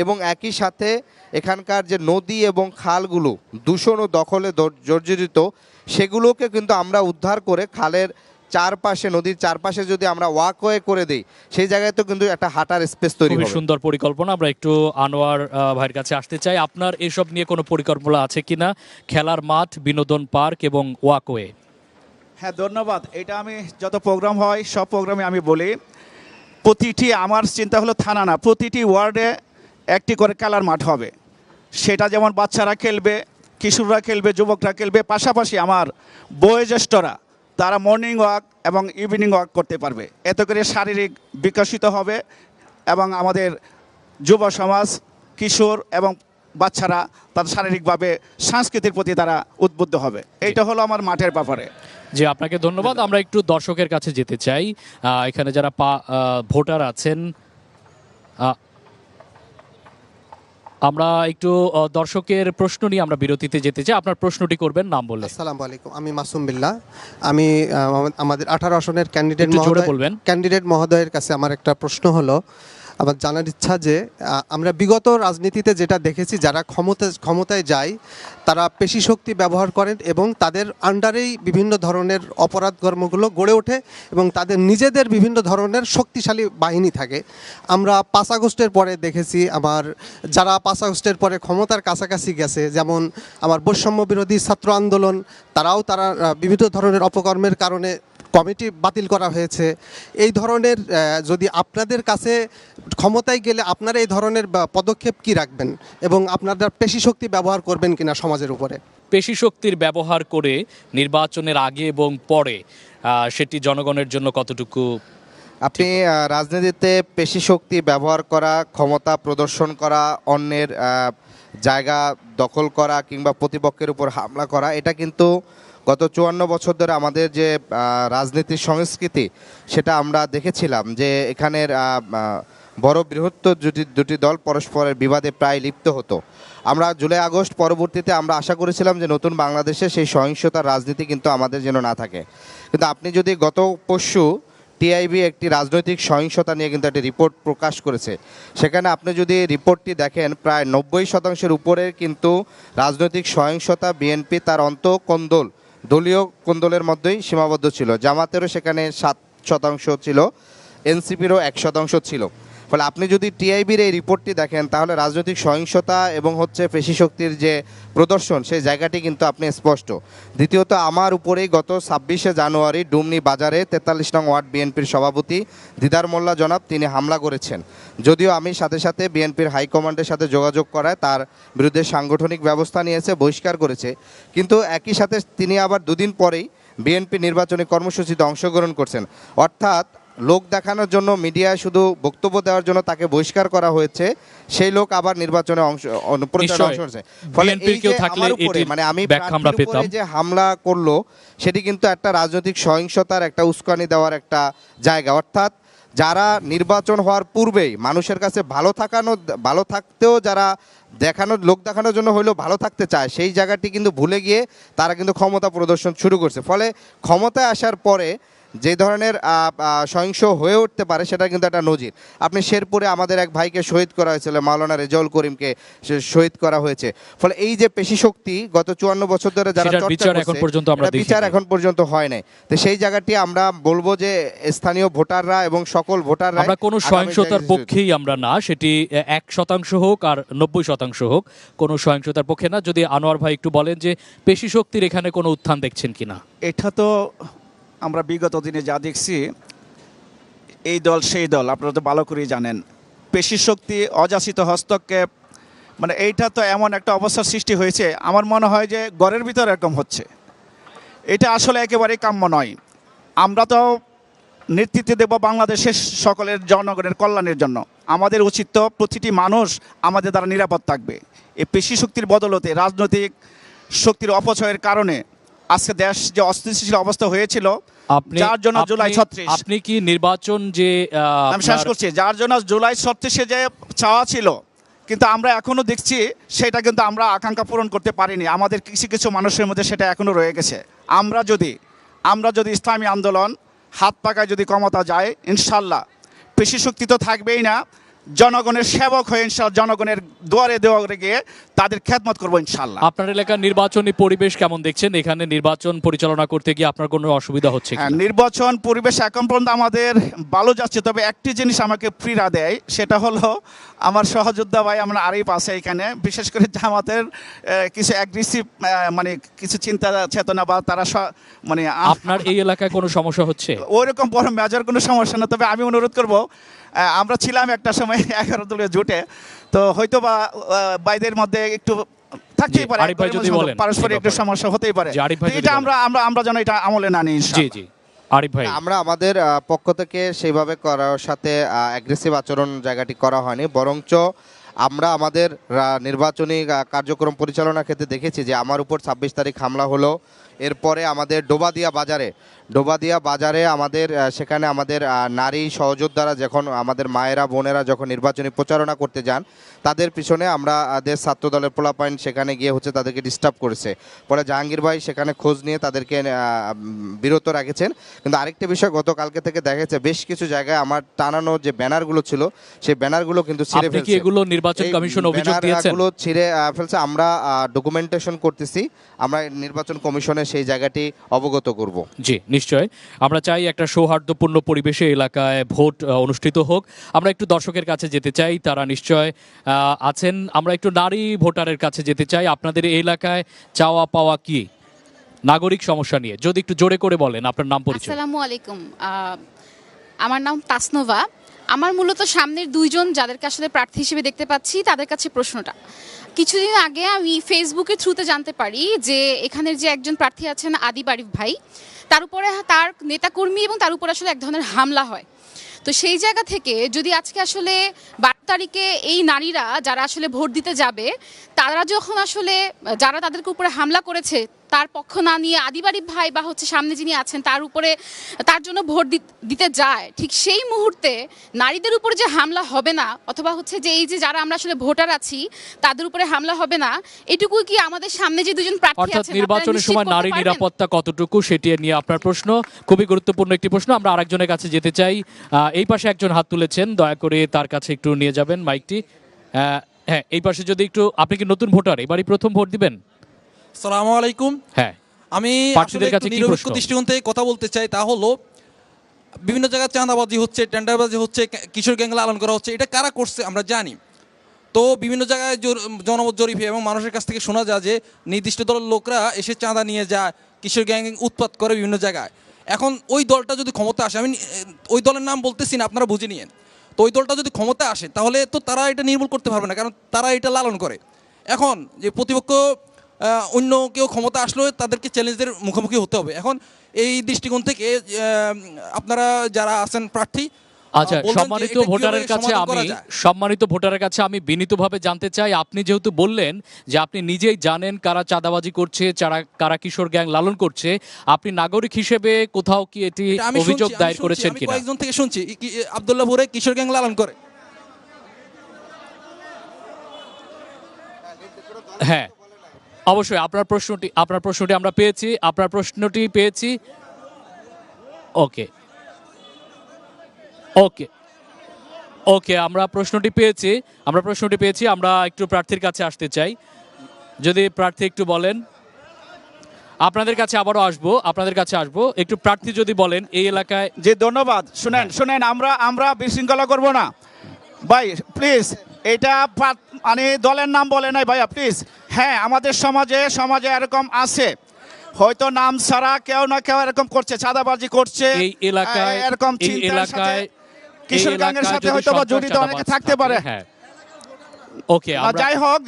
এবং একই সাথে এখানকার যে নদী এবং খালগুলো দূষণ ও দখলে জর্জরিত, সেগুলোকে কিন্তু আমরা উদ্ধার করে খালের চারপাশে, নদীর চারপাশে যদি আমরা ওয়াকওয়ে করে দেই, সেই জায়গায় তো কিন্তু একটা হাঁটার স্পেস তৈরি হবে। খুবই সুন্দর পরিকল্পনা। আমরা একটু আনোয়ার ভাইয়ের কাছে আসতে চাই, আপনার এসব নিয়ে কোনো পরিকল্পনা আছে কিনা? খেলার মাঠ, বিনোদন পার্ক এবং ওয়াকওয়ে। হ্যাঁ, ধন্যবাদ। এটা আমি যত প্রোগ্রাম হয় সব প্রোগ্রামে আমি বলি, প্রতিটি, আমার চিন্তা হলো থানা না, প্রতিটি ওয়ার্ডে একটি করে খেলার মাঠ হবে। সেটা যেমন বাচ্চারা খেলবে, কিশোররা খেলবে, যুবকরা খেলবে, পাশাপাশি আমার বয়োজ্যেষ্ঠরা তারা মর্নিং ওয়াক এবং ইভিনিং ওয়াক করতে পারবে। এতে করে শারীরিক বিকশিত হবে এবং আমাদের যুব সমাজ, কিশোর এবং বাচ্চারা তাদের শারীরিকভাবে সংস্কৃতির প্রতি তারা উদ্বুদ্ধ হবে। এইটা হলো আমার মাঠের ব্যাপারে। জি, আপনাকে ধন্যবাদ। আমরা একটু দর্শকের কাছে যেতে চাই। এখানে যারা ভোটার আছেন, আমরা একটু দর্শকের প্রশ্ন নিয়ে আমরা বিরতিতে যেতে চাই। আপনার প্রশ্নটি করবেন নাম বললে। আসসালামু আলাইকুম, আমি মাসুম বিল্লাহ। আমি আমাদের 18 আসনের একটু জোরে বলবেন। ক্যান্ডিডেট মহোদয়ের কাছে আমার একটা প্রশ্ন হলো, আমার জানার ইচ্ছা যে আমরা বিগত রাজনীতিতে যেটা দেখেছি, যারা ক্ষমতায় যায় তারা পেশি শক্তি ব্যবহার করেন এবং তাদের আন্ডারেই বিভিন্ন ধরনের অপরাধ কর্মগুলো গড়ে ওঠে এবং তাদের নিজেদের বিভিন্ন ধরনের শক্তিশালী বাহিনী থাকে। আমরা 5 আগস্টের পরে দেখেছি যারা 5 আগস্টের পরে ক্ষমতার কাছাকাছি গেছে, যেমন আমার বৈষম্য বিরোধী ছাত্র আন্দোলন, তারা বিভিন্ন ধরনের অপকর্মের কারণে কমিটি বাতিল করা হয়েছে। এই ধরনের যদি আপনাদের কাছে ক্ষমতায় গেলে আপনারা এই ধরনের পদক্ষেপ কি রাখবেন এবং আপনারা পেশি শক্তি ব্যবহার করবেন কিনা সমাজের উপরে? পেশি শক্তির ব্যবহার করে নির্বাচনের আগে এবং পরে সেটি জনগণের জন্য কতটুকু? আপনি রাজনীতিতে পেশি শক্তি ব্যবহার করা, ক্ষমতা প্রদর্শন করা, অন্যের জায়গা দখল করা কিংবা প্রতিপক্ষের উপর হামলা করা, এটা কিন্তু গত 54 বছর ধরে আমাদের যে রাজনীতির সংস্কৃতি, সেটা আমরা দেখেছিলাম যে এখানের বড় বৃহত্তর দুটি দল পরস্পরের বিবাদে প্রায় লিপ্ত হতো। আমরা জুলাই আগস্ট পরবর্তীতে আমরা আশা করেছিলাম যে নতুন বাংলাদেশে সেই সহিংসতার রাজনীতি কিন্তু আমাদের যেন না থাকে। কিন্তু আপনি যদি গত পরশু টিআইবি একটি রাজনৈতিক সহিংসতা নিয়ে কিন্তু একটি রিপোর্ট প্রকাশ করেছে, সেখানে আপনি যদি রিপোর্টটি দেখেন প্রায় 90% উপরে কিন্তু রাজনৈতিক সহিংসতা বিএনপি তার অন্তঃকন্দল দলীয় কোন্দলের মধ্যেই সীমাবদ্ধ ছিল। জামাতেরও সেখানে 7% ছিল, এনসিপিরও 1% ছিল। ফলে আপনি যদি টিআইবির এই রিপোর্টটি দেখেন তাহলে রাজনৈতিক সহিংসতা এবং পেশি শক্তির যে প্রদর্শন, সেই জায়গাটি কিন্তু আপনি স্পষ্ট। দ্বিতীয়ত, আমার উপরেই গত 26শে জানুয়ারি ডুমনি বাজারে 43 নং ওয়ার্ড বিএনপির সভাপতি দিদার মোল্লা জনাব তিনি হামলা করেছেন। যদিও আমি সাথে সাথে বিএনপির হাইকমান্ডের সাথে যোগাযোগ করায় তার বিরুদ্ধে সাংগঠনিক ব্যবস্থা নিয়েছে, বহিষ্কার করেছে। কিন্তু একই সাথে তিনি আবার দুদিন পরেই বিএনপি নির্বাচনী কর্মসূচিতে অংশগ্রহণ করছেন। অর্থাৎ লোক দেখানোর জন্য, মিডিয়ায় শুধু বক্তব্য দেওয়ার জন্য তাকে বহিষ্কার করা হয়েছে, সেই লোক আবার নির্বাচনে অংশ নিচ্ছে। ফলে মানে আমি যে হামলা করলো সেটি কিন্তু একটা রাজনৈতিক সহিংসতার একটা উস্কানি দেওয়ার একটা জায়গা। অর্থাৎ যারা নির্বাচন হওয়ার পূর্বেই মানুষের কাছে ভালো থাকতেও যারা লোক দেখানোর জন্য হইলেও ভালো থাকতে চায়, সেই জায়গাটি কিন্তু ভুলে গিয়ে তারা কিন্তু ক্ষমতা প্রদর্শন শুরু করছে। ফলে ক্ষমতায় আসার পরে যে ধরনের সহিংস হয়ে উঠতে পারে সেটা কিন্তু একটা নজির। আপনি শেরপুরে আমাদের এক ভাইকে শহীদ করা হয়েছিল, মাওলানা রেজাউল করিমকে শহীদ করা হয়েছে। ফলে এই যে পেশি শক্তি গত 54 বছর ধরে যারা বিচার এখন পর্যন্ত হয় নাই, তো সেই জায়গাটি আমরা বলবো যে স্থানীয় ভোটাররা এবং সকল ভোটাররা, আমরা কোনো সহিংসতার পক্ষেই আমরা না, সেটি 1% হোক আর 90% হোক, কোনো সহিংসতার পক্ষে না। যদি আনোয়ার ভাই একটু বলেন যে পেশি শক্তির এখানে কোনো উত্থান দেখছেন কিনা? এটা তো আমরা বিগত দিনে যা দেখছি, এই দল সেই দল, আপনারা তো ভালো করেই জানেন। পেশি শক্তি, অযাচিত হস্তক্ষেপ, মানে এইটা তো এমন একটা অবস্থার সৃষ্টি হয়েছে, আমার মনে হয় যে ঘরের ভিতর এরকম হচ্ছে। এটা আসলে একেবারেই কাম্য নয়। আমরা তো নেতৃত্ব দেব বাংলাদেশের সকলের জনগণের কল্যাণের জন্য। আমাদের উচিত তো প্রতিটি মানুষ আমাদের দ্বারা নিরাপদ থাকবে। এই পেশি শক্তির বদলতে, রাজনৈতিক শক্তির অপচয়ের কারণে আজকে দেশ যে অস্থিতিশীল অবস্থা হয়েছিল, যার জন্য জুলাই 36, আপনি কি নির্বাচন যে আমি শেষ করছি, যার জন্য জুলাই 36 যে চাওয়া ছিল, কিন্তু আমরা এখনো দেখছি সেটা কিন্তু আমরা আকাঙ্ক্ষা পূরণ করতে পারিনি। আমাদের কিছু কিছু মানুষের মধ্যে সেটা এখনো রয়ে গেছে। আমরা যদি ইসলামী আন্দোলন হাত পাকায় যদি ক্ষমতা যায়, ইনশাল্লাহ পেশি শক্তি তো থাকবেই না, জনগণের সেবক হয়ে ইনশাল্লাহ জনগণের দুয়ারে গিয়ে তাদের খেদমত করবো ইনশাল্লাহ। আপনার এলাকার নির্বাচনী পরিবেশ কেমন দেখছেন? এখানে নির্বাচন পরিচালনা করতে গিয়ে আপনার কোনো অসুবিধা হচ্ছে কিনা? নির্বাচন পরিবেশ এখন পর্যন্ত আমাদের ভালো যাচ্ছে, তবে একটি জিনিস আমাকে পীড়া দেয়, সেটা হলো আমার সহযোদ্ধা ভাই আমরা আরিফ আছে এখানে, বিশেষ করে জামাতের কিছু অ্যাগ্রেসিভ মানে কিছু চিন্তা চেতনা, বা তারা মানে আপনার এই এলাকায় কোনো সমস্যা হচ্ছে? ওইরকম বড় মেজর কোনো সমস্যা না, তবে আমি অনুরোধ করব, আমরা ছিলাম একটা সময় 11 দলীয় জোটে, তো হয়তো বা বাইদের মধ্যে একটু থাকতেই পারে, পারস্পরিক একটু সমস্যা হতেই পারে। এটা আমরা যেন এটা আমলে না নিই। জি জি, আরিফ ভাই। আমরা আমাদের পক্ষ থেকে সেইভাবে করার সাথে অ্যাগ্রেসিভ আচরণ জায়গাটি করা হয়নি, বরঞ্চ আমরা আমাদের নির্বাচনী কার্যক্রম পরিচালনার ক্ষেত্রে দেখেছি যে আমার উপর 26 তারিখ হামলা হলো, এরপরে আমাদের ডোবাদিয়া বাজারে আমাদের সেখানে আমাদের নারী সহযোদ্ধারা যখন আমাদের মায়েরা বোনেরা যখন নির্বাচনী প্রচারণা করতে যান, তাদের পিছনে আমাদের ছাত্র দলের পোলাপাইন সেখানে গিয়ে হচ্ছে তাদেরকে ডিস্টার্ব করেছে। পরে জাহাঙ্গীর ভাই সেখানে খোঁজ নিয়ে তাদেরকে বিরত রেখেছেন। কিন্তু আরেকটা বিষয়, গতকালকে থেকে দেখা যাচ্ছে বেশ কিছু জায়গায় আমার টানানো যে ব্যানারগুলো ছিল সেই ব্যানারগুলো কিন্তু ছিঁড়ে আপনি কি ফেলছে। এগুলো নির্বাচন এই কমিশন অভিযোগ দিয়েছেন? ব্যানারগুলো ছিঁড়ে ফেলছে। আমরা ডকুমেন্টেশন করতেছি, আমরা নির্বাচন কমিশনে সেই জায়গাটি অবগত করব। জি নিশ্চয়, আমরা চাই একটা সৌহার্দ্যপূর্ণ পরিবেশে এলাকায় ভোট অনুষ্ঠিত হোক। আমরা একটু দর্শকের কাছে যেতে চাই, তারা নিশ্চয় আছেন। আমরা একটু নারী ভোটারের কাছে যেতে চাই। আপনাদের এই এলাকায় চাওয়া পাওয়া কি নাগরিক সমস্যা নিয়ে যদি একটু জোরে করে বলেন আপনার নাম পরিচয়। আসসালামু আলাইকুম, আমার নাম তাসনোভা। আমার মূলত সামনের দুইজন যাদেরকে আসলে প্রার্থী হিসেবে দেখতে পাচ্ছি তাদের কাছে প্রশ্নটা, কিছুদিন আগে আমি ফেসবুকের থ্রুতে জানতে পারি যে এখানের যে একজন প্রার্থী আছেন আদিব আরিফ ভাই, তার উপরে তার নেতাকর্মী এবং তার উপর আসলে এক ধরনের হামলা হয়। তো সেই জায়গা থেকে যদি আজকে আসলে 12 তারিখে এই নারীরা যারা আসলে ভোট দিতে যাবে, তারা যখন আসলে যারা তাদেরকে উপরে হামলা করেছে তার পক্ষ না নিয়ে আদিব আরিফ ভাই বা হচ্ছে সামনে যিনি আছেন তার উপরে তার জন্য ভোট দিতে যায়, ঠিক সেই মুহূর্তে নারীদের উপরে যে হামলা হবে না, অথবা হচ্ছে যে এই যে যারা আমরা আসলে ভোটার আছি তাদের উপরে হামলা হবে না, এটুকু কি আমাদের সামনে যে দুজন প্রার্থী অর্থাৎ আছেন নির্বাচনের সময় নারী নিরাপত্তা কতটুকু সেটি নিয়ে আপনার প্রশ্ন, খুবই গুরুত্বপূর্ণ একটি প্রশ্ন। আমরা আরেকজনের কাছে যেতে চাই। এই পাশে একজন হাত তুলেছেন, দয়া করে তার কাছে একটু নিয়ে যাবেন মাইকটি। হ্যাঁ, এই পাশে যদি একটু, আপনি কি নতুন ভোটার, এবারই প্রথম ভোট দিবেন? আসসালামু আলাইকুম। হ্যাঁ, আমি প্রার্থীদের কাছে কি নিরপেক্ষ প্রশ্ন? দৃষ্টিকোণ থেকে কথা বলতে চাই। তা হলো বিভিন্ন জায়গায় চাঁদাবাজি হচ্ছে, টেন্ডারবাজি হচ্ছে, কিশোর গ্যাং লালন করা হচ্ছে। এটা কারা করছে আমরা জানি। তো বিভিন্ন জায়গায় জনমত জরিপে এবং মানুষের কাছ থেকে শোনা যায় যে নির্দিষ্ট দলের লোকরা এসে চাঁদা নিয়ে যায়, কিশোর গ্যাং উৎপাত করে বিভিন্ন জায়গায়। এখন ওই দলটা যদি ক্ষমতা আসে, আমি ওই দলের নাম বলতেছি না, আপনারা বুঝে নিয়েন। তো ওই দলটা যদি ক্ষমতা আসে তাহলে তো তারা এটা নির্মূল করতে পারবে না, কারণ তারা এটা লালন করে। এখন যে প্রতিপক্ষ অন্য কেউ ক্ষমতা আসলেও তাদেরকে চ্যালেঞ্জের মুখোমুখি হতে হবে। এখন এই দৃষ্টিকোণ থেকে আপনারা যারা আছেন প্রার্থী, আচ্ছা, সম্মানিত ভোটারের কাছে আমি বিনীতভাবে জানতে চাই, আপনি যেহেতু বললেন যে আপনি নিজেই জানেন কারা চাঁদাবাজি করছে, কারা কিশোর গ্যাং লালন করছে, আপনি নাগরিক হিসেবে কোথাও কি এটি অভিযোগ দায়ের করেছেন কিনা? কয়েকজন থেকে শুনছি আব্দুল্লাহপুরে কিশোর গ্যাং লালন করে। হ্যাঁ, অবশ্যই আপনার প্রশ্নটি আমরা পেয়েছি, আপনার প্রশ্নটি পেয়েছি। ওকে ওকে ওকে আমরা প্রশ্নটি পেয়েছি। আমরা একটু প্রার্থীর কাছে আসতে চাই, যদি প্রার্থী একটু বলেন। আপনাদের কাছে আবারও আসবো, একটু প্রার্থী যদি বলেন এই এলাকায়। জি ধন্যবাদ। শুনেন, আমরা বিশৃঙ্খলা করব না ভাই, প্লিজ। এটা মানে দলের নাম বলে নাই ভাইয়া, প্লিজ। হ্যাঁ, আমাদের সমাজে এরকম আছে, হয়তো নাম ছাড়া কেউ না কেউ এরকম করছে, চাঁদাবাজি করছে। এই এলাকায় কিশোর গ্যাংয়ের সাথে হয়তো বা জড়িত অনেকে থাকতে পারে। হ্যাঁ, ওকে,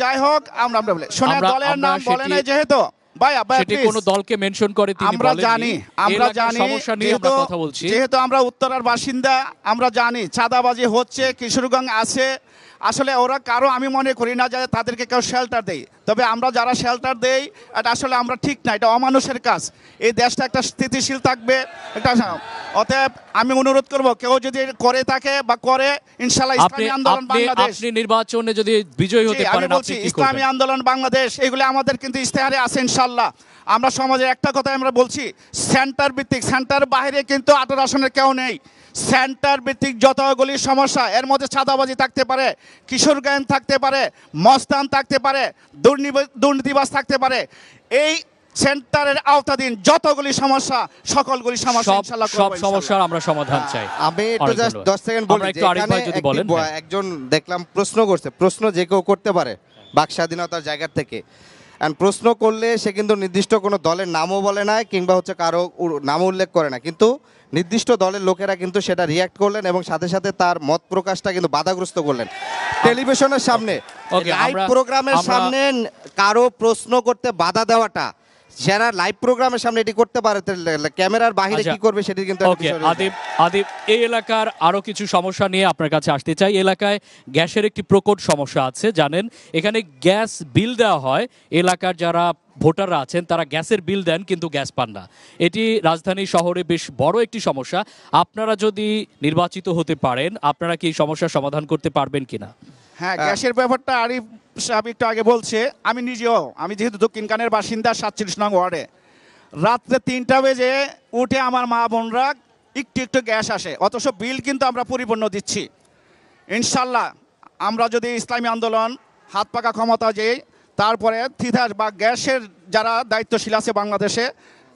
যাই হোক আমরা বলে শুনে দলের নাম বলে নাই যেহেতু ভাইয়া সেটি কোনো দলকে মেনশন করে তিনি বলেননি। আমরা জানি সমস্যা নিয়ে আমরা কথা বলছি, যেহেতু আমরা উত্তরার বাসিন্দা, আমরা জানি চাঁদাবাজি হচ্ছে, কিশোরগঞ্জ আছে। আসলে ওরা কারো, আমি মনে করি না যে তাদেরকে কেউ শেল্টার দেয়, তবে আমরা যারা শেল্টার দেই এটা আসলে আমরা ঠিক না, এটা অমানুষের কাজ। এই দেশটা একটা স্থিতিশীল থাকবে একটা। অতএব আমি অনুরোধ করব, কেউ যদি করে থাকে বা করে, ইনশাআল্লাহ ইসলামী আন্দোলন বাংলাদেশ, আপনি নির্বাচনে যদি বিজয়ী হতে পারেন, আপনি কি করবেন? ইসলামী আন্দোলন বাংলাদেশ এগুলো আমাদের কিন্তু ইশতেহারে আছে ইনশাআল্লাহ। আমরা সমাজের একটা কথা আমরা বলছি, সেন্টার ভিত্তিক, সেন্টার বাইরে কিন্তু 18 আসনের কেউ নেই। সেন্টার ভিত্তিক যতগুলি সমস্যা, এর মধ্যে চাঁদাবাজি থাকতে পারে, কিশোর গ্যাং থাকতে পারে, মস্তান থাকতে পারে, দুর্নীতিবাজ থাকতে পারে। এই সেন্টারের আওতাধীন যতগুলি সমস্যা, সকলগুলি সমস্যা ইনশাআল্লাহ সব সমস্যার আমরা সমাধান চাই। আমি একটু জাস্ট 10 সেকেন্ড বলি। একজন দেখলাম প্রশ্ন করছে, প্রশ্ন যে কেউ করতে পারে বাক স্বাধীনতার জায়গা থেকে। এন্ড প্রশ্ন করলে সে কিন্তু নির্দিষ্ট কোনো দলের নামও বলে না, কিংবা হচ্ছে কারো নাম উল্লেখ করে না, কিন্তু নির্দিষ্ট দলের লোকেরা কিন্তু সেটা রিয়াক্ট করলেন এবং সাথে সাথে তার মত প্রকাশটা কিন্তু বাধাগ্রস্ত করলেন টেলিভিশনের সামনে, লাইভ প্রোগ্রামের সামনে। কারো প্রশ্ন করতে বাধা দেওয়াটা, যারা লাইভ প্রোগ্রামের সামনে এটি করতে পারে, ক্যামেরার বাইরে কি করবে সেটি কিন্তু। আদিব, এই এলাকার আরো কিছু সমস্যা নিয়ে আপনার কাছে আসতে চাই। এলাকায় গ্যাসের একটি প্রকট সমস্যা আছে, জানেন। এখানে গ্যাস বিল দেওয়া হয়, এলাকার যারা ভোটাররা আছেন তারা গ্যাসের বিল দেন কিন্তু গ্যাস পান না। এটি রাজধানী শহরে বেশ বড় একটি সমস্যা। আপনারা যদি নির্বাচিত হতে পারেন, আপনারা কি এই সমস্যার সমাধান করতে পারবেন কিনা? হ্যাঁ, গ্যাসের ব্যাপারটা আরিফ সাহেব একটু আগে বলছে, আমি যেহেতু দক্ষিণ কানের বাসিন্দা 47 নং ওয়ার্ডে, রাত্রে 3টা বেজে উঠে আমার মা বোনরা একটু একটু গ্যাস আসে, অথচ বিল কিন্তু আমরা পরিপূর্ণ দিচ্ছি। ইনশাল্লাহ আমরা যদি ইসলামী আন্দোলন হাত পাকা ক্ষমতা যাই, তারপরে তিতাস বা গ্যাসের যারা দায়িত্বশীল আছে বাংলাদেশে,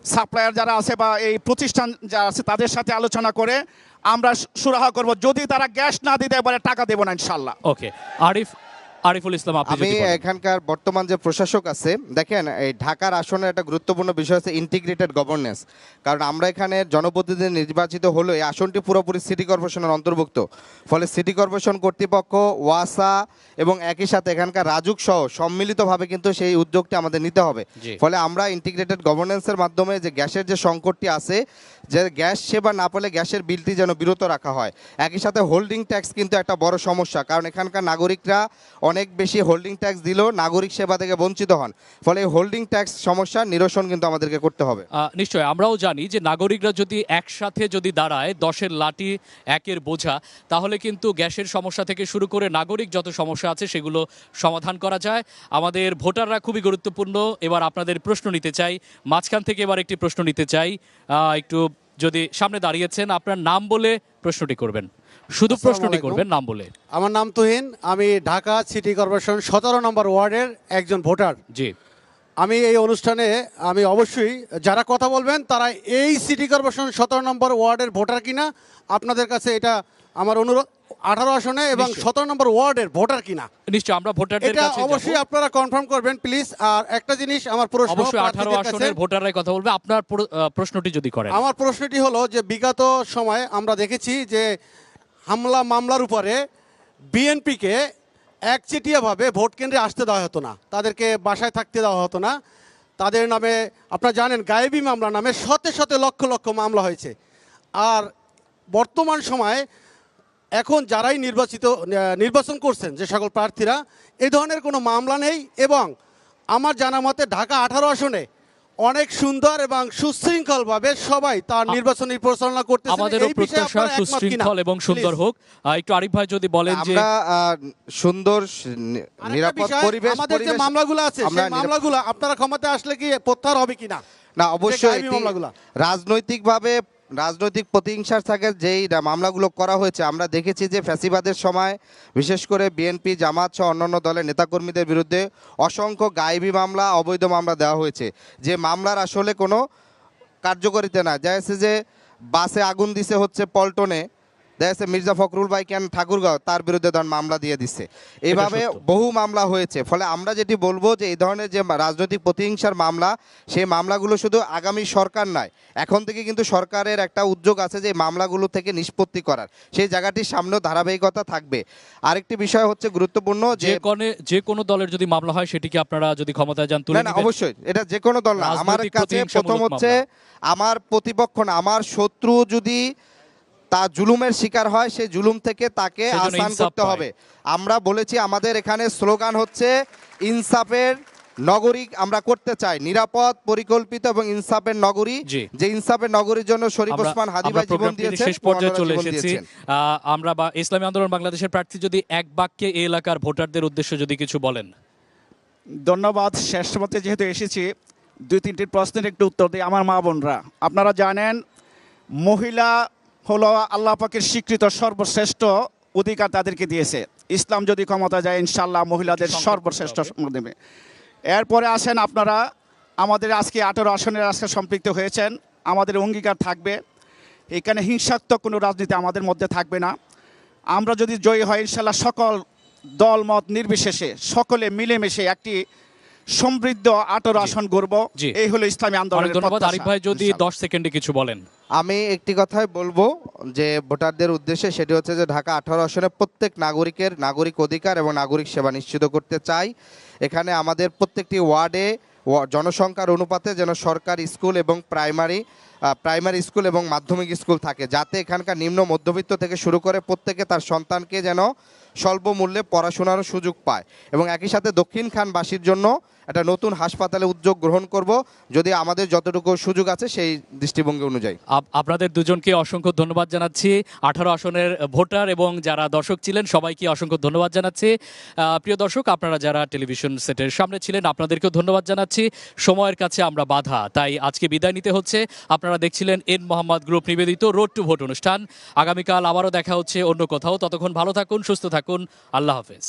সাপ্লায়ার যারা আছে বা এই প্রতিষ্ঠান যারা আছে, তাদের সাথে আলোচনা করে আমরা সুরাহা করব। যদি তারা গ্যাস না দিতে পারে, টাকা দেবো না ইনশাল্লাহ। ওকে, আরিফুল ইসলাম, আপনি আমি যদি বলেন। এখানকার বর্তমান যে প্রশাসক আছে, দেখেন এই ঢাকার আসনের একটা গুরুত্বপূর্ণ বিষয় হচ্ছে ইন্টিগ্রেটেড গভর্নেন্স। কারণ আমরা এখানে জনপ্রতিনিধি নির্বাচিত হলো, এই আসনটি পুরোপুরি সিটি কর্পোরেশনের অন্তর্ভুক্ত। ফলে সিটি কর্পোরেশন কর্তৃপক্ষ, ওয়াসা এবং একই সাথে এখানকার রাজুক সহ সম্মিলিতভাবে কিন্তু সেই উদ্যোগটি আমাদের নিতে হবে। ফলে আমরা ইন্টিগ্রেটেড গভর্নেন্সের মাধ্যমে যে গ্যাসের যে সংকটটি আছে, যে গ্যাস সেবা না পেলে গ্যাসের বিলটি যেন বিরত রাখা হয়। একই সাথে হোল্ডিং ট্যাক্স কিন্তু একটা বড় সমস্যা, কারণ এখানকার নাগরিকরা অনেক বেশি হোল্ডিং ট্যাক্স দিলেও নাগরিক সেবা থেকে বঞ্চিত হন। ফলে এই হোল্ডিং ট্যাক্স সমস্যা নিরসন কিন্তু আমাদেরকে করতে হবে। নিশ্চয়ই, আমরাও জানি যে নাগরিকরা যদি একসাথে যদি দাঁড়ায়, 10-এর লাঠি 1-এর বোঝা, তাহলে কিন্তু গ্যাসের সমস্যা থেকে শুরু করে নাগরিক যত সমস্যা আছে সেগুলো সমাধান করা যায়। আমাদের ভোটাররা খুবই গুরুত্বপূর্ণ। এবার আপনাদের প্রশ্ন নিতে চাই, মাঝখান থেকে এবার একটি প্রশ্ন নিতে চাই। একটু যদি সামনে দাঁড়িয়েছেন, আপনার নাম বলে প্রশ্নটি করবেন, শুধু প্রশ্নটি করবেন নাম বলে। আমার নাম তুহিন, আমি ঢাকা সিটি কর্পোরেশন 17 নম্বর ওয়ার্ডের একজন ভোটার। জি, আমি এই অনুষ্ঠানে আমি অবশ্যই যারা কথা বলবেন তারা এই সিটি কর্পোরেশন 17 নম্বর ওয়ার্ডের ভোটার কিনা, আপনাদের কাছে এটা আমার অনুরোধ। 18 আসনে এবং 17 নম্বর ওয়ার্ডের ভোটার কিনা নিশ্চয়ই আমরা ভোটারদের এটা কাছে অবশ্যই আপনারা কনফার্ম করবেন প্লিজ। আর একটা জিনিস আমার প্রশ্ন, অবশ্যই 18 আসনের ভোটাররাই কথা বলবে। আপনার প্রশ্নটি যদি করেন। আমার প্রশ্নটি হলো যে বিগত সময়ে আমরা দেখেছি যে হামলা মামলার উপরে বিএনপিকে একচেটিয়াভাবে ভোট কেন্দ্রে আসতে দেওয়া হতো না, তাদেরকে বাসায় থাকতে দেওয়া হতো না। তাদের নামে আপনারা জানেন গায়েবী মামলা নামে শতে শতে লক্ষ লক্ষ মামলা হয়েছে। আর বর্তমান সময়ে এখন যারাই নির্বাচন করছেন, যে সকল প্রার্থীরা, এই ধরনের কোনো মামলা নেই। এবং আমার জানা মতে ঢাকা 18 আসনে অনেক সুন্দর এবং সুশৃঙ্খলভাবে সবাই তার নির্বাচনী পরিচালনা করতেছে। আমাদেরও প্রত্যাশা সুশৃঙ্খল এবং সুন্দর হোক। একটু আরিফ ভাই যদি বলেন যে আমরা সুন্দর নিরাপদ পরিবেশ, আমাদের যে মামলাগুলো আছে সেই মামলাগুলো আপনারা ক্ষমতায় আসলে কি প্রত্যাহার হবে কিনা? না, অবশ্যই রাজনৈতিক প্রতিহিংসার থাকে যেই মামলাগুলো করা হয়েছে। আমরা দেখেছি যে ফ্যাসিবাদের সময় বিশেষ করে বিএনপি, জামাত সহ অন্যান্য দলের নেতাকর্মীদের বিরুদ্ধে অসংখ্য গায়েবী মামলা, অবৈধ মামলা দেওয়া হয়েছে, যে মামলার আসলে কোনো কার্যকারিতা না। দেখা যাচ্ছে যে বাসে আগুন দিছে হচ্ছে পল্টনে, দেখা যাচ্ছে মির্জা ফখরুল ভাই কেন ঠাকুরগাঁও, তার বিরুদ্ধে ধর মামলা দিয়ে দিচ্ছে। এইভাবে বহু মামলা হয়েছে। ফলে আমরা যেটি বলবো যে এই ধরনের যে রাজনৈতিক প্রতিহিংসার মামলা, সেই মামলাগুলো শুধু আগামী সরকার নয়, এখন থেকে কিন্তু সরকারের একটা উদ্যোগ আছে যে মামলাগুলো থেকে নিষ্পত্তি করার, সেই জায়গাটির সামনেও ধারাবাহিকতা থাকবে। আরেকটি বিষয় হচ্ছে গুরুত্বপূর্ণ, যে কোনো দলের যদি মামলা হয় সেটিকে আপনারা যদি ক্ষমতায় যান তুলে নেবেন। অবশ্যই এটা যে কোনো দল না। আমার কাছে প্রথম হচ্ছে আমার প্রতিপক্ষ না, আমার শত্রু যদি তা জুলুমের শিকার হয়, সেই জুলুম থেকে তাকে আসান করতে হবে। আমরা বলেছি আমাদের এখানে স্লোগান হচ্ছে ইনসাফের নগরী আমরা করতে চাই, নিরাপদ, পরিকল্পিত এবং ইনসাফের নগরী। যে ইনসাফের নগরীর জন্য শরীফ ওসমান হাদি ভাই জীবন দিয়েছেন। শেষ পর্যায়ে চলে এসেছি আমরা। ইসলামী আন্দোলন বাংলাদেশের প্রার্থী যদি এক বাক্যে এই এলাকার ভোটারদের উদ্দেশ্যে যদি কিছু বলেন। ধন্যবাদ। শেষ মতে যেহেতু এসেছি, 2-3টি প্রশ্নের একটু উত্তর দিই। আমার মা বোনরা, আপনারা জানেন মহিলা হলো আল্লাহ পাকের স্বীকৃত সর্বশ্রেষ্ঠ অধিকার, তাদেরকে দিয়েছে। ইসলাম যদি ক্ষমতা যায় ইনশাল্লাহ মহিলাদের সর্বশ্রেষ্ঠ দেবে। এরপরে আসেন আপনারা, আমাদের আজকে 18 আসনের আজকে সম্পৃক্ত হয়েছেন। আমাদের অঙ্গীকার থাকবে এখানে হিংসাত্মক কোনো রাজনীতি আমাদের মধ্যে থাকবে না। আমরা যদি জয়ী হয় ইনশাল্লাহ সকল দল মত নির্বিশেষে সকলে মিলেমিশে একটি সমৃদ্ধ 18 আসন গড়ব। এই হলো ইসলামী আন্দোলনের প্রত্যাশা। আরিফ ভাই যদি 10 সেকেন্ডে কিছু বলেন। আমি একটি কথাই বলবো যে ভোটারদের উদ্দেশ্যে, সেটি হচ্ছে যে ঢাকা 18 আসনে প্রত্যেক নাগরিকের নাগরিক অধিকার এবং নাগরিক সেবা নিশ্চিত করতে চাই। এখানে আমাদের প্রত্যেকটি ওয়ার্ডে জনসংখ্যার অনুপাতে যেন সরকারি স্কুল এবং প্রাইমারি প্রাইমারি স্কুল এবং মাধ্যমিক স্কুল থাকে, যাতে এখানকার নিম্ন মধ্যবিত্ত থেকে শুরু করে প্রত্যেকে তার সন্তানকে যেন স্বল্প মূল্যে পড়াশোনারও সুযোগ পায়। এবং একই সাথে দক্ষিণখানবাসীর জন্য একটা নতুন হাসপাতালে উদ্যোগ গ্রহণ করব, যদি আমাদের যতটুকু সুযোগ আছে সেই দৃষ্টিভঙ্গি অনুযায়ী। আপনাদের দুজনকে অসংখ্য ধন্যবাদ জানাচ্ছি। 18 আসনের ভোটার এবং যারা দর্শক ছিলেন সবাইকে অসংখ্য ধন্যবাদ জানাচ্ছি। প্রিয় দর্শক, আপনারা যারা টেলিভিশন সেটের সামনে ছিলেন আপনাদেরকেও ধন্যবাদ জানাচ্ছি। সময়ের কাছে আমরা বাধা, তাই আজকে বিদায় নিতে হচ্ছে। আপনারা দেখছিলেন এন মোহাম্মদ গ্রুপ নিবেদিত রোড টু ভোট অনুষ্ঠান। আগামীকাল আবারও দেখা হচ্ছে অন্য কোথাও। ততক্ষণ ভালো থাকুন, সুস্থ থাকুন। আল্লাহ হাফেজ।